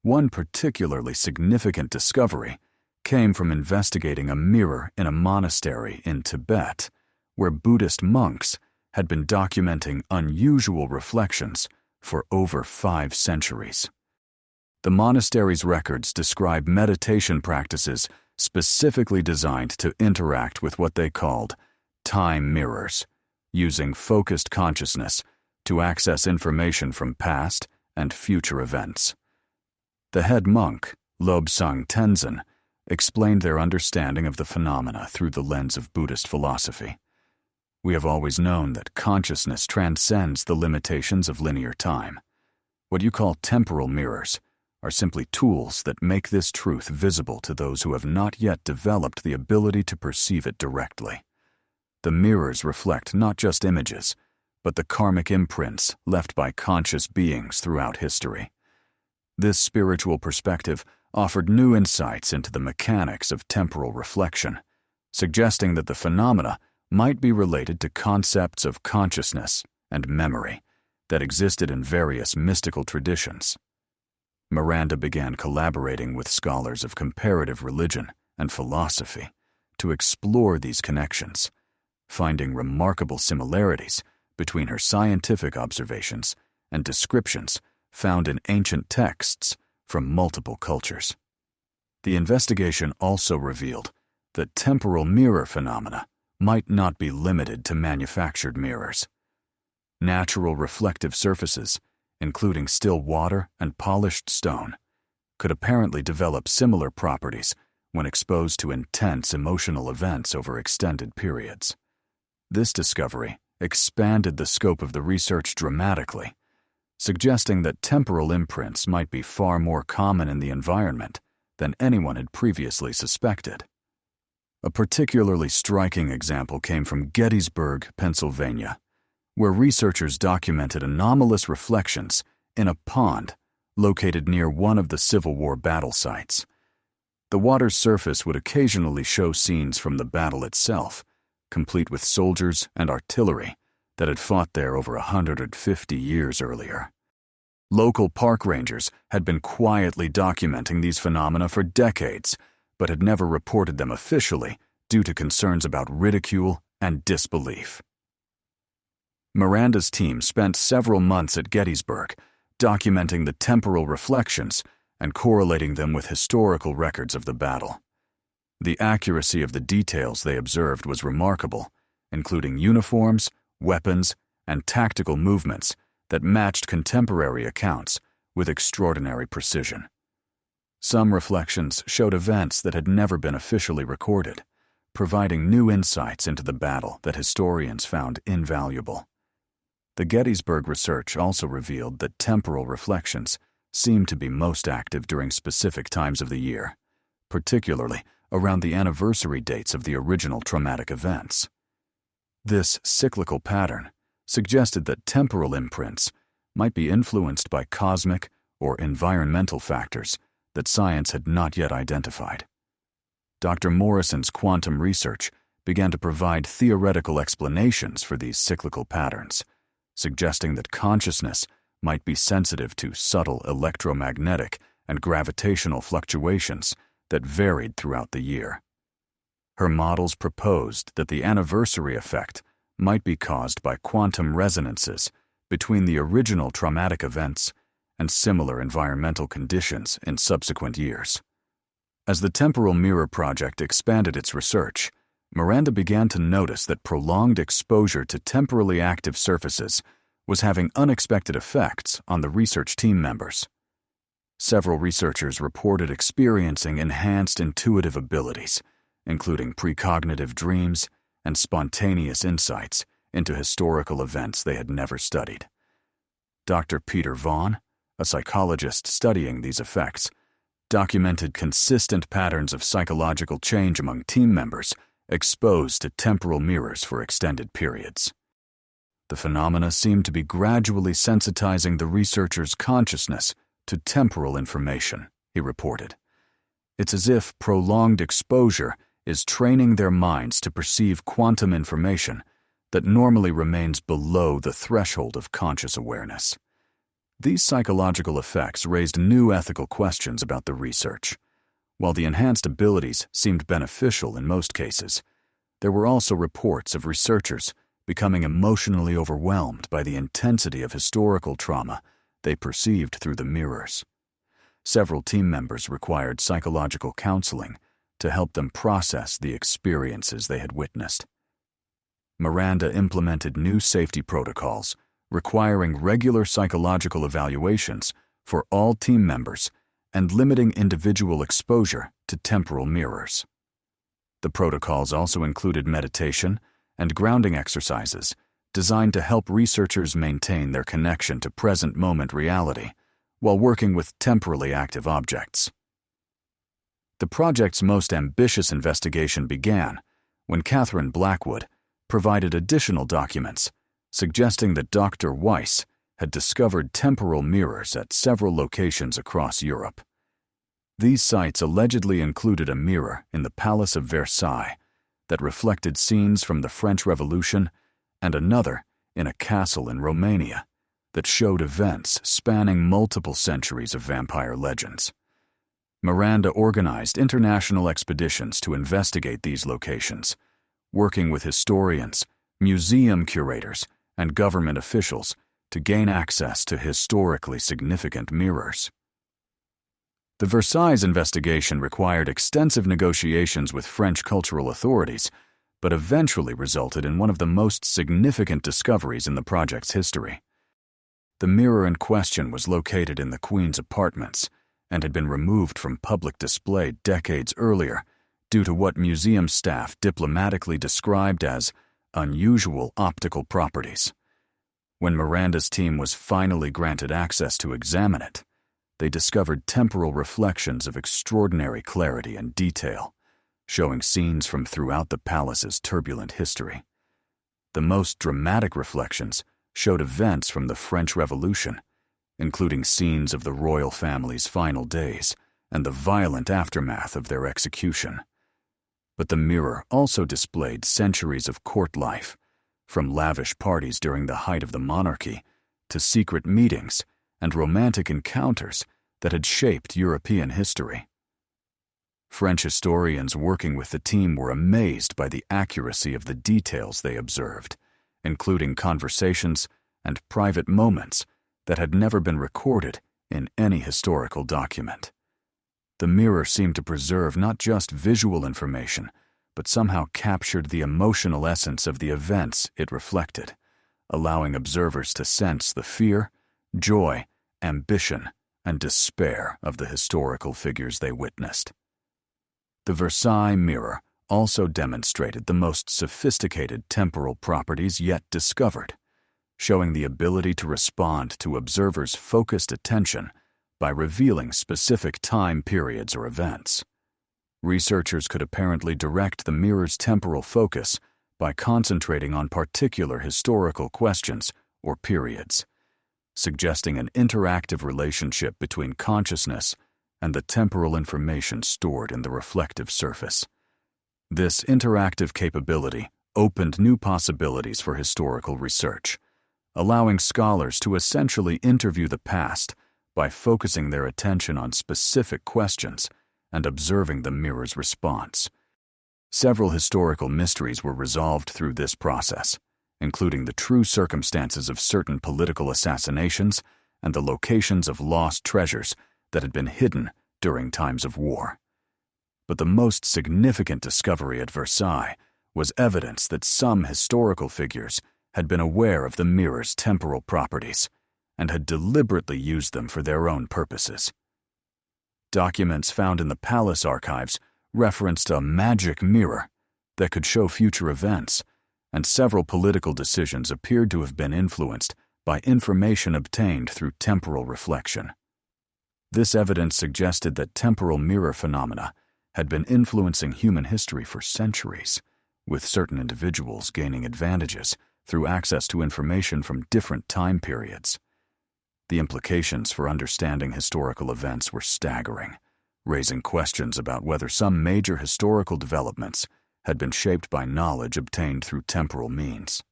One particularly significant discovery came from investigating a mirror in a monastery in Tibet, where Buddhist monks had been documenting unusual reflections for over 5 centuries. The monastery's records describe meditation practices specifically designed to interact with what they called time mirrors, using focused consciousness to access information from past and future events. The head monk, Lobsang Tenzin, explained their understanding of the phenomena through the lens of Buddhist philosophy. We have always known that consciousness transcends the limitations of linear time. What you call temporal mirrors are simply tools that make this truth visible to those who have not yet developed the ability to perceive it directly. The mirrors reflect not just images, but the karmic imprints left by conscious beings throughout history. This spiritual perspective offered new insights into the mechanics of temporal reflection, suggesting that the phenomena might be related to concepts of consciousness and memory that existed in various mystical traditions. Miranda began collaborating with scholars of comparative religion and philosophy to explore these connections, finding remarkable similarities between her scientific observations and descriptions found in ancient texts from multiple cultures. The investigation also revealed that temporal mirror phenomena might not be limited to manufactured mirrors. Natural reflective surfaces, including still water and polished stone, could apparently develop similar properties when exposed to intense emotional events over extended periods. This discovery expanded the scope of the research dramatically, suggesting that temporal imprints might be far more common in the environment than anyone had previously suspected. A particularly striking example came from Gettysburg, Pennsylvania, where researchers documented anomalous reflections in a pond located near one of the Civil War battle sites. The water's surface would occasionally show scenes from the battle itself, complete with soldiers and artillery that had fought there over 150 years earlier. Local park rangers had been quietly documenting these phenomena for decades, but had never reported them officially due to concerns about ridicule and disbelief. Miranda's team spent several months at Gettysburg, documenting the temporal reflections and correlating them with historical records of the battle. The accuracy of the details they observed was remarkable, including uniforms, weapons, and tactical movements that matched contemporary accounts with extraordinary precision. Some reflections showed events that had never been officially recorded, providing new insights into the battle that historians found invaluable. The Gettysburg research also revealed that temporal reflections seemed to be most active during specific times of the year, particularly around the anniversary dates of the original traumatic events. This cyclical pattern suggested that temporal imprints might be influenced by cosmic or environmental factors that science had not yet identified. Dr. Morrison's quantum research began to provide theoretical explanations for these cyclical patterns, suggesting that consciousness might be sensitive to subtle electromagnetic and gravitational fluctuations that varied throughout the year. Her models proposed that the anniversary effect might be caused by quantum resonances between the original traumatic events and similar environmental conditions in subsequent years. As the Temporal Mirror Project expanded its research, Miranda began to notice that prolonged exposure to temporally active surfaces was having unexpected effects on the research team members. Several researchers reported experiencing enhanced intuitive abilities, including precognitive dreams and spontaneous insights into historical events they had never studied. Dr. Peter Vaughan, a psychologist studying these effects, documented consistent patterns of psychological change among team members exposed to temporal mirrors for extended periods. The phenomena seemed to be gradually sensitizing the researchers' consciousness to temporal information, he reported. It's as if prolonged exposure is training their minds to perceive quantum information that normally remains below the threshold of conscious awareness. These psychological effects raised new ethical questions about the research. While the enhanced abilities seemed beneficial in most cases, there were also reports of researchers becoming emotionally overwhelmed by the intensity of historical trauma they perceived through the mirrors. Several team members required psychological counseling to help them process the experiences they had witnessed. Miranda implemented new safety protocols requiring regular psychological evaluations for all team members and limiting individual exposure to temporal mirrors. The protocols also included meditation and grounding exercises designed to help researchers maintain their connection to present-moment reality while working with temporally active objects. The project's most ambitious investigation began when Catherine Blackwood provided additional documents suggesting that Dr. Weiss had discovered temporal mirrors at several locations across Europe. These sites allegedly included a mirror in the Palace of Versailles that reflected scenes from the French Revolution and another in a castle in Romania that showed events spanning multiple centuries of vampire legends. Miranda organized international expeditions to investigate these locations, working with historians, museum curators, and government officials to gain access to historically significant mirrors. The Versailles investigation required extensive negotiations with French cultural authorities, but eventually resulted in one of the most significant discoveries in the project's history. The mirror in question was located in the Queen's apartments and had been removed from public display decades earlier due to what museum staff diplomatically described as unusual optical properties. When Miranda's team was finally granted access to examine it, they discovered temporal reflections of extraordinary clarity and detail, showing scenes from throughout the palace's turbulent history. The most dramatic reflections showed events from the French Revolution, including scenes of the royal family's final days and the violent aftermath of their execution. But the mirror also displayed centuries of court life, from lavish parties during the height of the monarchy to secret meetings and romantic encounters that had shaped European history. French historians working with the team were amazed by the accuracy of the details they observed, including conversations and private moments that had never been recorded in any historical document. The mirror seemed to preserve not just visual information, but somehow captured the emotional essence of the events it reflected, allowing observers to sense the fear, joy, ambition, and despair of the historical figures they witnessed. The Versailles mirror also demonstrated the most sophisticated temporal properties yet discovered, showing the ability to respond to observers' focused attention by revealing specific time periods or events. Researchers could apparently direct the mirror's temporal focus by concentrating on particular historical questions or periods, suggesting an interactive relationship between consciousness and the temporal information stored in the reflective surface. This interactive capability opened new possibilities for historical research, allowing scholars to essentially interview the past by focusing their attention on specific questions and observing the mirror's response. Several historical mysteries were resolved through this process, including the true circumstances of certain political assassinations and the locations of lost treasures that had been hidden during times of war. But the most significant discovery at Versailles was evidence that some historical figures had been aware of the mirror's temporal properties and had deliberately used them for their own purposes. Documents found in the palace archives referenced a magic mirror that could show future events, and several political decisions appeared to have been influenced by information obtained through temporal reflection. This evidence suggested that temporal mirror phenomena had been influencing human history for centuries, with certain individuals gaining advantages through access to information from different time periods. The implications for understanding historical events were staggering, raising questions about whether some major historical developments had been shaped by knowledge obtained through temporal means.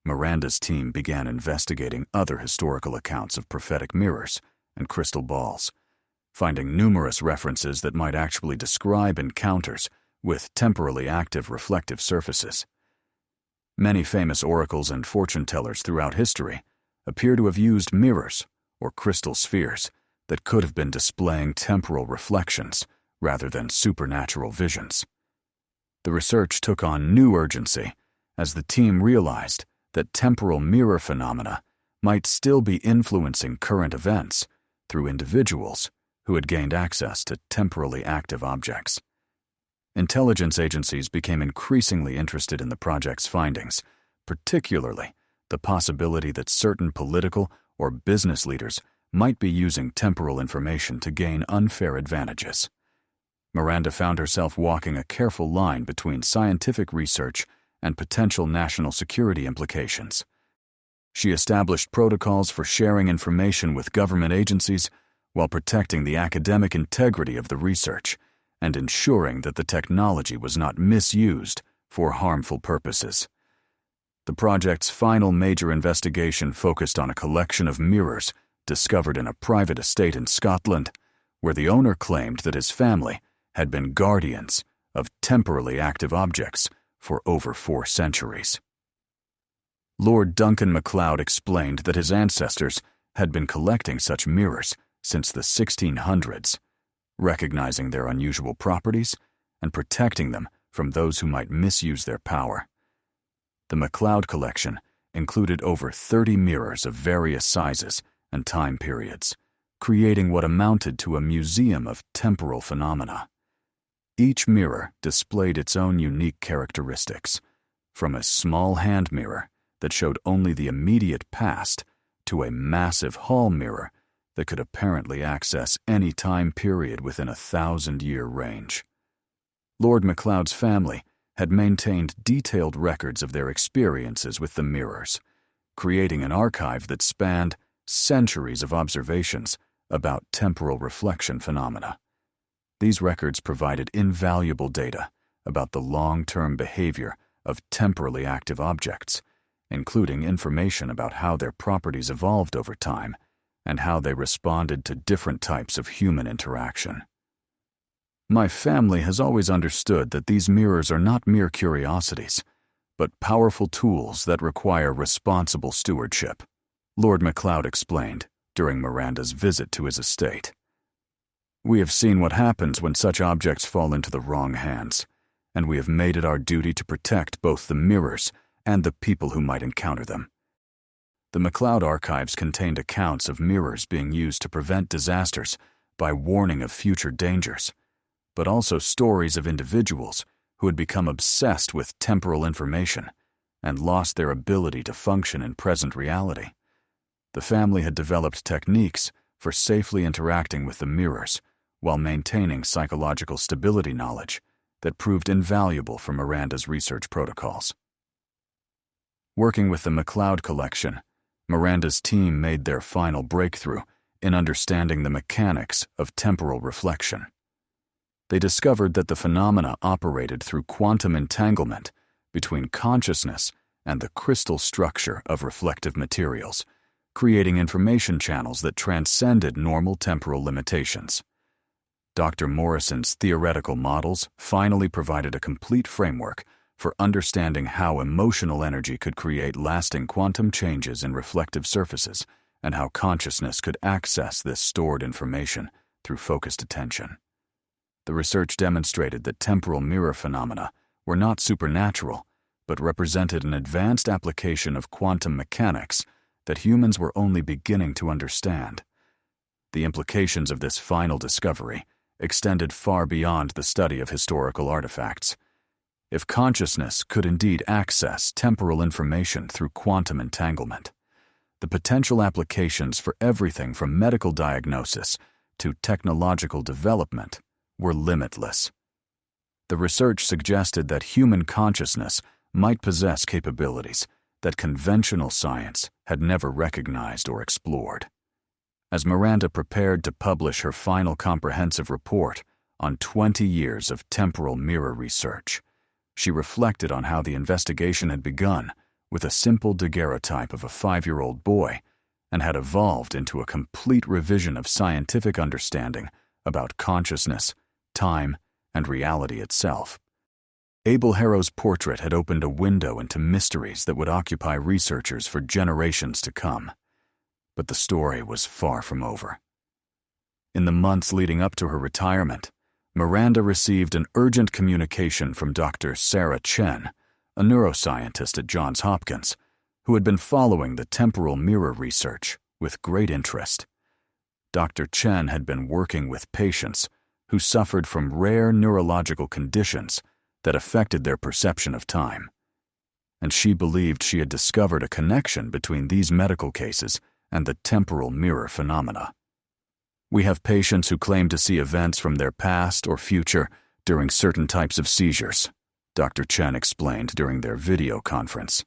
Miranda's team began investigating other historical accounts of prophetic mirrors and crystal balls, finding numerous references that might actually describe encounters with temporally active reflective surfaces. Many famous oracles and fortune-tellers throughout history appear to have used mirrors or crystal spheres that could have been displaying temporal reflections rather than supernatural visions. The research took on new urgency as the team realized that temporal mirror phenomena might still be influencing current events through individuals who had gained access to temporally active objects. Intelligence agencies became increasingly interested in the project's findings, particularly the possibility that certain political or business leaders might be using temporal information to gain unfair advantages. Miranda found herself walking a careful line between scientific research and potential national security implications. She established protocols for sharing information with government agencies while protecting the academic integrity of the research and ensuring that the technology was not misused for harmful purposes. The project's final major investigation focused on a collection of mirrors discovered in a private estate in Scotland, where the owner claimed that his family had been guardians of temporally active objects for over 4 centuries. Lord Duncan MacLeod explained that his ancestors had been collecting such mirrors since the 1600s, recognizing their unusual properties and protecting them from those who might misuse their power. The MacLeod collection included over 30 mirrors of various sizes and time periods, creating what amounted to a museum of temporal phenomena. Each mirror displayed its own unique characteristics, from a small hand mirror that showed only the immediate past to a massive hall mirror that could apparently access any time period within a 1,000-year range. Lord MacLeod's family had maintained detailed records of their experiences with the mirrors, creating an archive that spanned centuries of observations about temporal reflection phenomena. These records provided invaluable data about the long-term behavior of temporally active objects, including information about how their properties evolved over time and how they responded to different types of human interaction. My family has always understood that these mirrors are not mere curiosities, but powerful tools that require responsible stewardship, Lord MacLeod explained during Miranda's visit to his estate. We have seen what happens when such objects fall into the wrong hands, and we have made it our duty to protect both the mirrors and the people who might encounter them. The MacLeod archives contained accounts of mirrors being used to prevent disasters by warning of future dangers, but also stories of individuals who had become obsessed with temporal information and lost their ability to function in present reality. The family had developed techniques for safely interacting with the mirrors while maintaining psychological stability knowledge that proved invaluable for Miranda's research protocols. Working with the McLeod collection, Miranda's team made their final breakthrough in understanding the mechanics of temporal reflection. They discovered that the phenomena operated through quantum entanglement between consciousness and the crystal structure of reflective materials, creating information channels that transcended normal temporal limitations. Dr. Morrison's theoretical models finally provided a complete framework for understanding how emotional energy could create lasting quantum changes in reflective surfaces and how consciousness could access this stored information through focused attention. The research demonstrated that temporal mirror phenomena were not supernatural, but represented an advanced application of quantum mechanics that humans were only beginning to understand. The implications of this final discovery extended far beyond the study of historical artifacts. If consciousness could indeed access temporal information through quantum entanglement, the potential applications for everything from medical diagnosis to technological development were limitless. The research suggested that human consciousness might possess capabilities that conventional science had never recognized or explored. As Miranda prepared to publish her final comprehensive report on 20 years of temporal mirror research, she reflected on how the investigation had begun with a simple daguerreotype of a 5-year-old boy and had evolved into a complete revision of scientific understanding about consciousness, time, and reality itself. Abel Harrow's portrait had opened a window into mysteries that would occupy researchers for generations to come. But the story was far from over. In the months leading up to her retirement, Miranda received an urgent communication from Dr. Sarah Chen, a neuroscientist at Johns Hopkins, who had been following the temporal mirror research with great interest. Dr. Chen had been working with patients who suffered from rare neurological conditions that affected their perception of time, and she believed she had discovered a connection between these medical cases and the temporal mirror phenomena. "We have patients who claim to see events from their past or future during certain types of seizures," Dr. Chen explained during their video conference.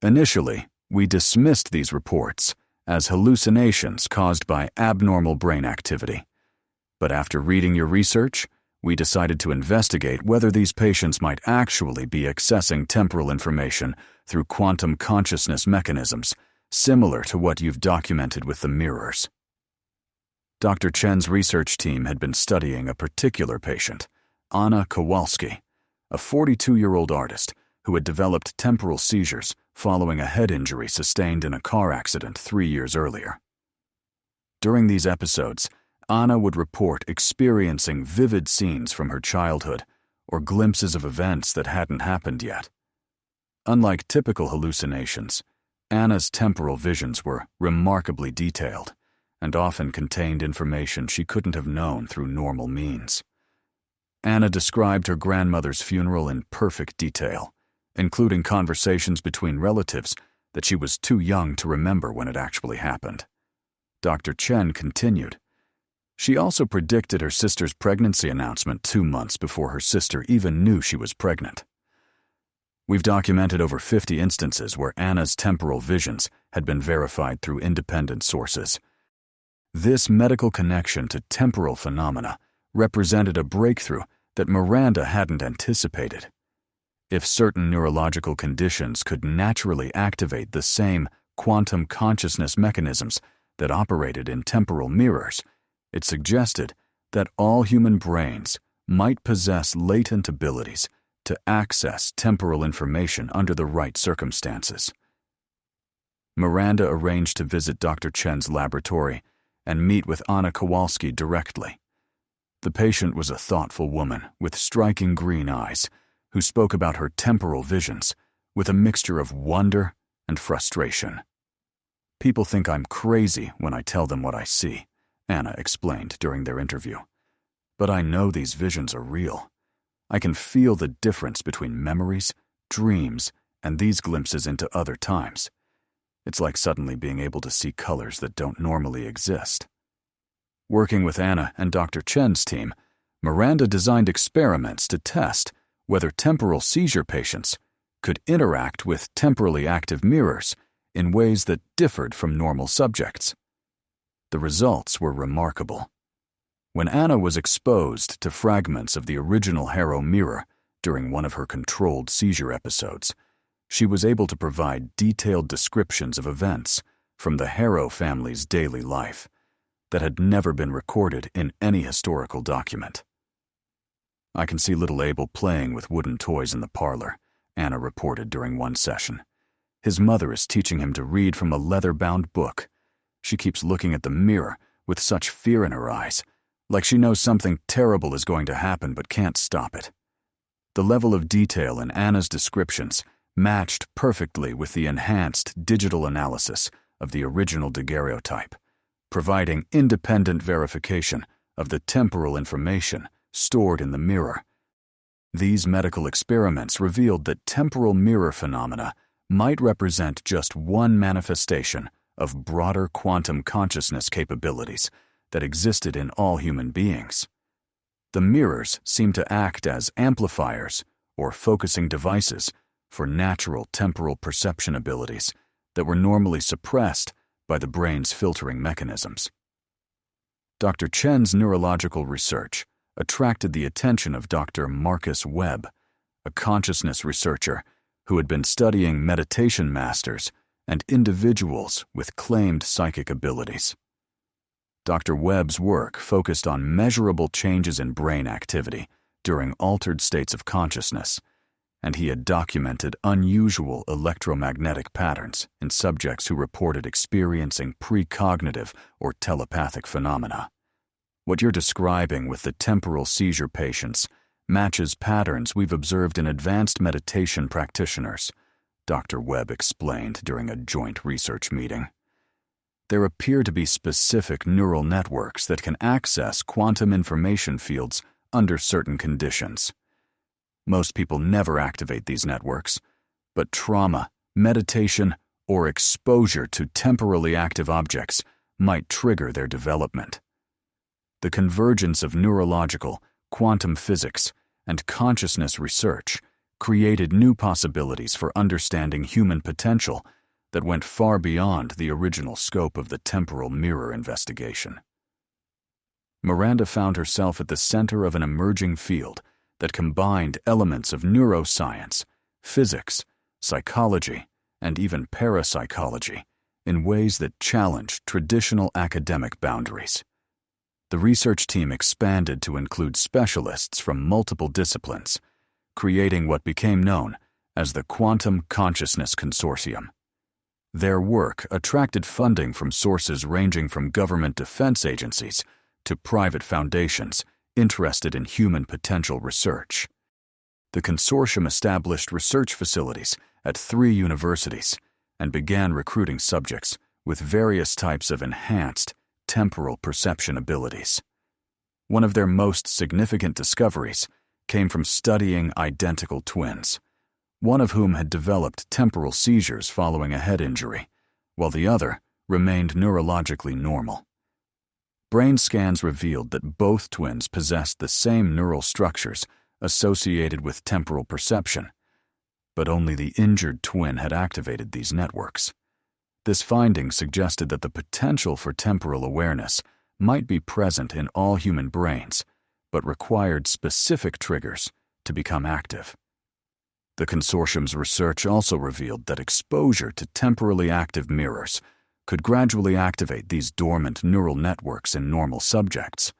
"Initially, we dismissed these reports as hallucinations caused by abnormal brain activity. But after reading your research, we decided to investigate whether these patients might actually be accessing temporal information through quantum consciousness mechanisms, similar to what you've documented with the mirrors." Dr. Chen's research team had been studying a particular patient, Anna Kowalski, a 42-year-old artist who had developed temporal seizures following a head injury sustained in a car accident 3 years earlier. During these episodes, Anna would report experiencing vivid scenes from her childhood or glimpses of events that hadn't happened yet. Unlike typical hallucinations, Anna's temporal visions were remarkably detailed and often contained information she couldn't have known through normal means. Anna described her grandmother's funeral in perfect detail, including conversations between relatives that she was too young to remember when it actually happened. Dr. Chen continued, "She also predicted her sister's pregnancy announcement 2 months before her sister even knew she was pregnant." We've documented over 50 instances where Anna's temporal visions had been verified through independent sources. This medical connection to temporal phenomena represented a breakthrough that Miranda hadn't anticipated. If certain neurological conditions could naturally activate the same quantum consciousness mechanisms that operated in temporal mirrors, it suggested that all human brains might possess latent abilities to access temporal information under the right circumstances. Miranda arranged to visit Dr. Chen's laboratory and meet with Anna Kowalski directly. The patient was a thoughtful woman with striking green eyes who spoke about her temporal visions with a mixture of wonder and frustration. "People think I'm crazy when I tell them what I see," Anna explained during their interview. but I know these visions are real. I can feel the difference between memories, dreams, and these glimpses into other times. It's like suddenly being able to see colors that don't normally exist. Working with Anna and Dr. Chen's team, Miranda designed experiments to test whether temporal seizure patients could interact with temporally active mirrors in ways that differed from normal subjects. The results were remarkable. When Anna was exposed to fragments of the original Harrow mirror during one of her controlled seizure episodes, she was able to provide detailed descriptions of events from the Harrow family's daily life that had never been recorded in any historical document. "I can see little Abel playing with wooden toys in the parlor," Anna reported during one session. "His mother is teaching him to read from a leather-bound book. She keeps looking at the mirror with such fear in her eyes, like she knows something terrible is going to happen but can't stop it." The level of detail in Anna's descriptions matched perfectly with the enhanced digital analysis of the original daguerreotype, providing independent verification of the temporal information stored in the mirror. These medical experiments revealed that temporal mirror phenomena might represent just one manifestation of broader quantum consciousness capabilities that existed in all human beings. The mirrors seemed to act as amplifiers or focusing devices for natural temporal perception abilities that were normally suppressed by the brain's filtering mechanisms. Dr. Chen's neurological research attracted the attention of Dr. Marcus Webb, a consciousness researcher who had been studying meditation masters and individuals with claimed psychic abilities. Dr. Webb's work focused on measurable changes in brain activity during altered states of consciousness, and he had documented unusual electromagnetic patterns in subjects who reported experiencing precognitive or telepathic phenomena. "What you're describing with the temporal seizure patients matches patterns we've observed in advanced meditation practitioners," Dr. Webb explained during a joint research meeting. "There appear to be specific neural networks that can access quantum information fields under certain conditions. Most people never activate these networks, but trauma, meditation, or exposure to temporally active objects might trigger their development. The convergence of neurological, quantum physics, and consciousness research created new possibilities for understanding human potential that went far beyond the original scope of the temporal mirror investigation." Miranda found herself at the center of an emerging field that combined elements of neuroscience, physics, psychology, and even parapsychology in ways that challenged traditional academic boundaries. The research team expanded to include specialists from multiple disciplines, creating what became known as the Quantum Consciousness Consortium. Their work attracted funding from sources ranging from government defense agencies to private foundations interested in human potential research. The consortium established research facilities at 3 universities and began recruiting subjects with various types of enhanced temporal perception abilities. One of their most significant discoveries came from studying identical twins, one of whom had developed temporal seizures following a head injury, while the other remained neurologically normal. Brain scans revealed that both twins possessed the same neural structures associated with temporal perception, but only the injured twin had activated these networks. This finding suggested that the potential for temporal awareness might be present in all human brains, but required specific triggers to become active. The consortium's research also revealed that exposure to temporally active mirrors could gradually activate these dormant neural networks in normal subjects.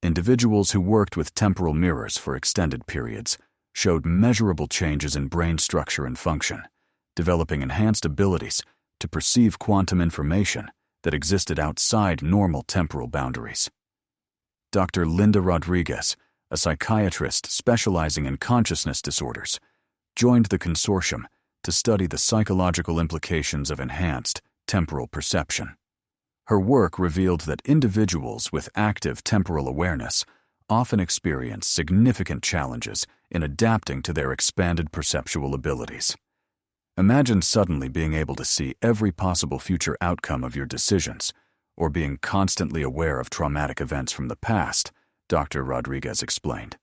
Individuals who worked with temporal mirrors for extended periods showed measurable changes in brain structure and function, developing enhanced abilities to perceive quantum information that existed outside normal temporal boundaries. Dr. Linda Rodriguez, a psychiatrist specializing in consciousness disorders, joined the consortium to study the psychological implications of enhanced temporal perception. Her work revealed that individuals with active temporal awareness often experience significant challenges in adapting to their expanded perceptual abilities. Imagine suddenly being able to see every possible future outcome of your decisions, or being constantly aware of traumatic events from the past, Dr. Rodriguez explained.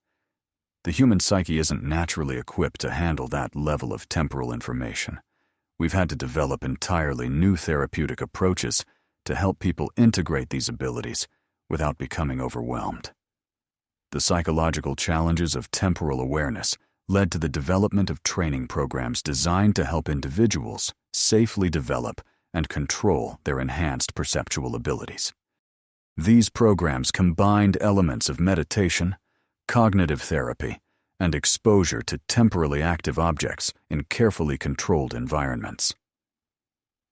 The human psyche isn't naturally equipped to handle that level of temporal information. We've had to develop entirely new therapeutic approaches to help people integrate these abilities without becoming overwhelmed. The psychological challenges of temporal awareness led to the development of training programs designed to help individuals safely develop and control their enhanced perceptual abilities. These programs combined elements of meditation, cognitive therapy, and exposure to temporally active objects in carefully controlled environments.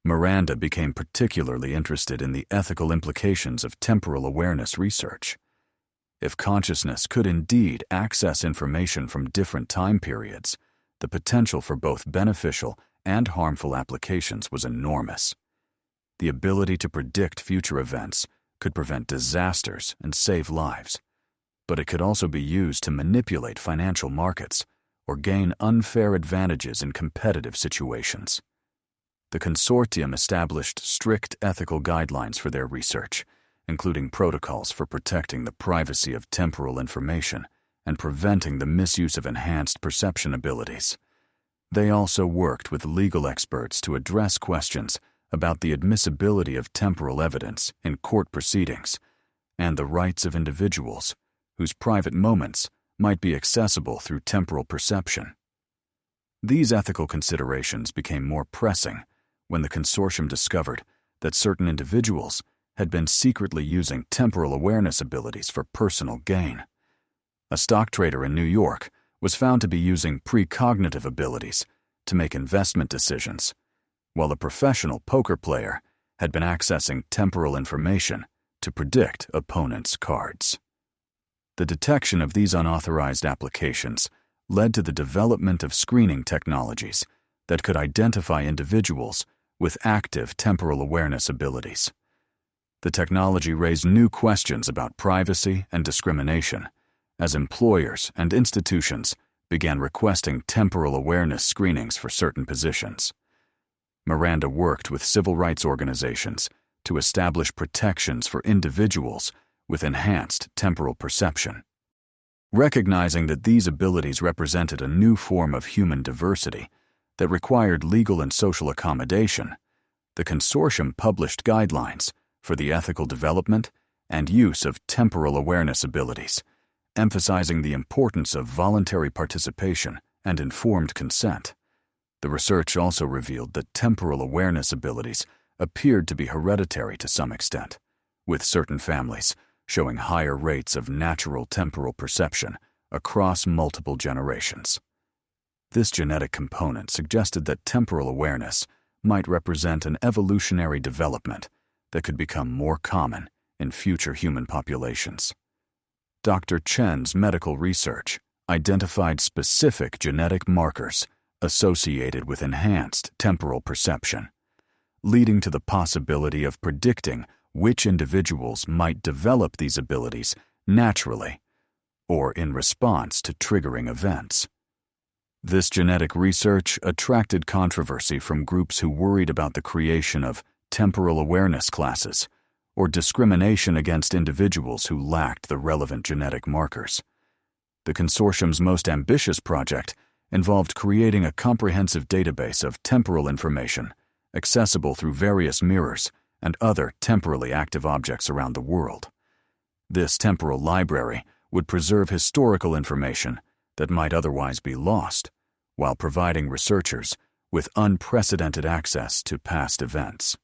Miranda became particularly interested in the ethical implications of temporal awareness research. If consciousness could indeed access information from different time periods, the potential for both beneficial and harmful applications was enormous. The ability to predict future events could prevent disasters and save lives, but it could also be used to manipulate financial markets or gain unfair advantages in competitive situations. The consortium established strict ethical guidelines for their research, including protocols for protecting the privacy of temporal information and preventing the misuse of enhanced perception abilities. They also worked with legal experts to address questions about the admissibility of temporal evidence in court proceedings and the rights of individuals whose private moments might be accessible through temporal perception. These ethical considerations became more pressing when the consortium discovered that certain individuals had been secretly using temporal awareness abilities for personal gain. A stock trader in New York was found to be using precognitive abilities to make investment decisions, while a professional poker player had been accessing temporal information to predict opponents' cards. The detection of these unauthorized applications led to the development of screening technologies that could identify individuals with active temporal awareness abilities. The technology raised new questions about privacy and discrimination as employers and institutions began requesting temporal awareness screenings for certain positions. Miranda worked with civil rights organizations to establish protections for individuals with enhanced temporal perception. Recognizing that these abilities represented a new form of human diversity that required legal and social accommodation, the consortium published guidelines for the ethical development and use of temporal awareness abilities, emphasizing the importance of voluntary participation and informed consent. The research also revealed that temporal awareness abilities appeared to be hereditary to some extent, with certain families showing higher rates of natural temporal perception across multiple generations. This genetic component suggested that temporal awareness might represent an evolutionary development that could become more common in future human populations. Dr. Chen's medical research identified specific genetic markers associated with enhanced temporal perception, leading to the possibility of predicting which individuals might develop these abilities naturally or in response to triggering events. This genetic research attracted controversy from groups who worried about the creation of temporal awareness classes or discrimination against individuals who lacked the relevant genetic markers. The consortium's most ambitious project involved creating a comprehensive database of temporal information accessible through various mirrors and other temporally active objects around the world. This temporal library would preserve historical information that might otherwise be lost, while providing researchers with unprecedented access to past events.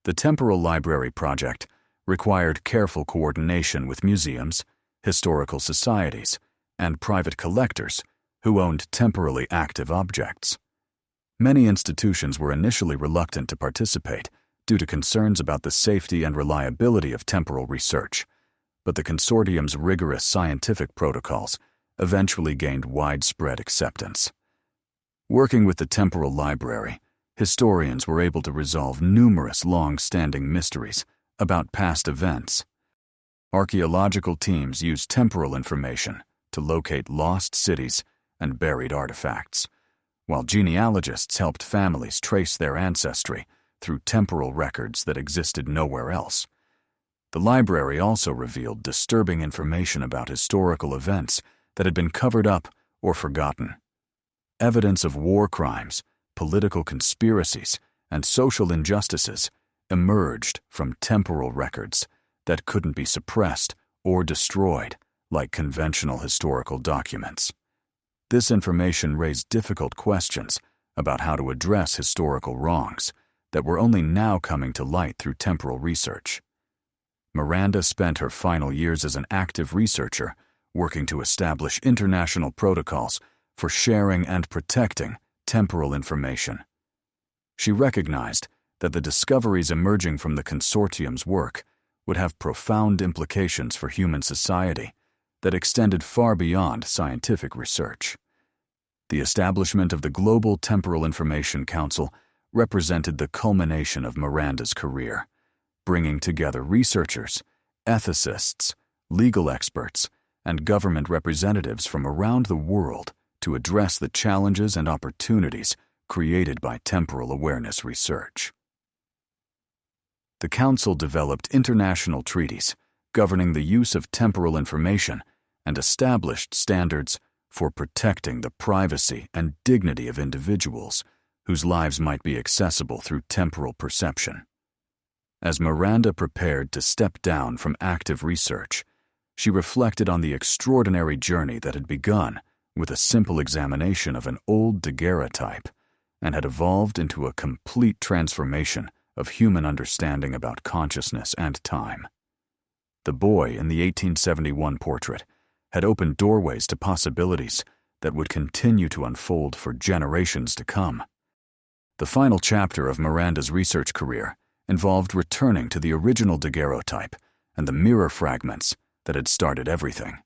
The Temporal Library project required careful coordination with museums, historical societies, and private collectors who owned temporally active objects. Many institutions were initially reluctant to participate due to concerns about the safety and reliability of temporal research, but the consortium's rigorous scientific protocols eventually gained widespread acceptance. Working with the Temporal Library, historians were able to resolve numerous long-standing mysteries about past events. Archaeological teams used temporal information to locate lost cities and buried artifacts, while genealogists helped families trace their ancestry through temporal records that existed nowhere else. The library also revealed disturbing information about historical events that had been covered up or forgotten. Evidence of war crimes, political conspiracies, and social injustices emerged from temporal records that couldn't be suppressed or destroyed like conventional historical documents. This information raised difficult questions about how to address historical wrongs that were only now coming to light through temporal research. Miranda spent her final years as an active researcher working to establish international protocols for sharing and protecting temporal information. She recognized that the discoveries emerging from the consortium's work would have profound implications for human society that extended far beyond scientific research. The establishment of the Global Temporal Information Council represented the culmination of Miranda's career, bringing together researchers, ethicists, legal experts, and government representatives from around the world to address the challenges and opportunities created by temporal awareness research. The Council developed international treaties governing the use of temporal information and established standards for protecting the privacy and dignity of individuals whose lives might be accessible through temporal perception. As Miranda prepared to step down from active research, she reflected on the extraordinary journey that had begun with a simple examination of an old daguerreotype and had evolved into a complete transformation of human understanding about consciousness and time. The boy in the 1871 portrait had opened doorways to possibilities that would continue to unfold for generations to come. The final chapter of Miranda's research career involved returning to the original daguerreotype and the mirror fragments that had started everything.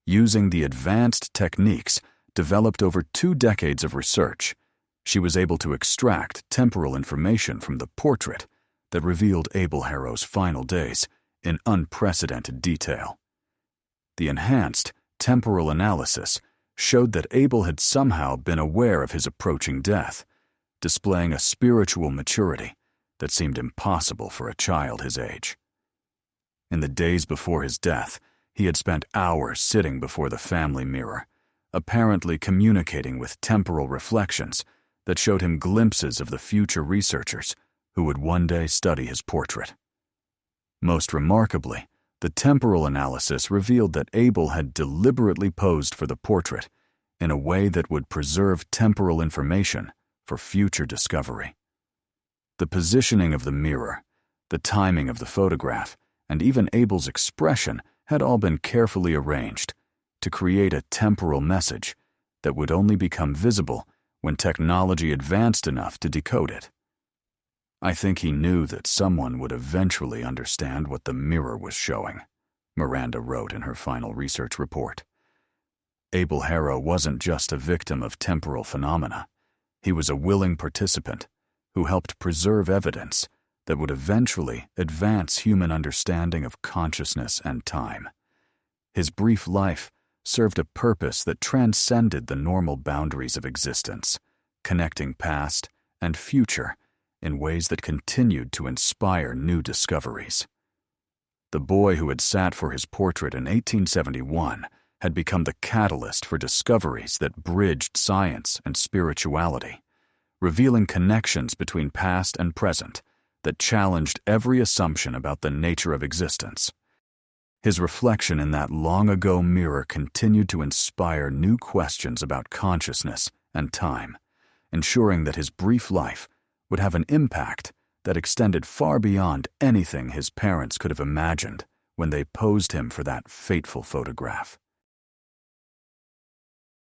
Using the advanced techniques developed over 2 decades of research, she was able to extract temporal information from the portrait that revealed Abel Harrow's final days in unprecedented detail. The enhanced temporal analysis showed that Abel had somehow been aware of his approaching death, displaying a spiritual maturity that seemed impossible for a child his age. In the days before his death, he had spent hours sitting before the family mirror, apparently communicating with temporal reflections that showed him glimpses of the future researchers who would one day study his portrait. Most remarkably, the temporal analysis revealed that Abel had deliberately posed for the portrait in a way that would preserve temporal information for future discovery. The positioning of the mirror, the timing of the photograph, and even Abel's expression had all been carefully arranged to create a temporal message that would only become visible when technology advanced enough to decode it. I think he knew that someone would eventually understand what the mirror was showing, Miranda wrote in her final research report. Abel Harrow wasn't just a victim of temporal phenomena. He was a willing participant who helped preserve evidence that would eventually advance human understanding of consciousness and time. His brief life served a purpose that transcended the normal boundaries of existence, connecting past and future in ways that continued to inspire new discoveries. The boy who had sat for his portrait in 1871 had become the catalyst for discoveries that bridged science and spirituality, revealing connections between past and present that challenged every assumption about the nature of existence. His reflection in that long-ago mirror continued to inspire new questions about consciousness and time, ensuring that his brief life would have an impact that extended far beyond anything his parents could have imagined when they posed him for that fateful photograph.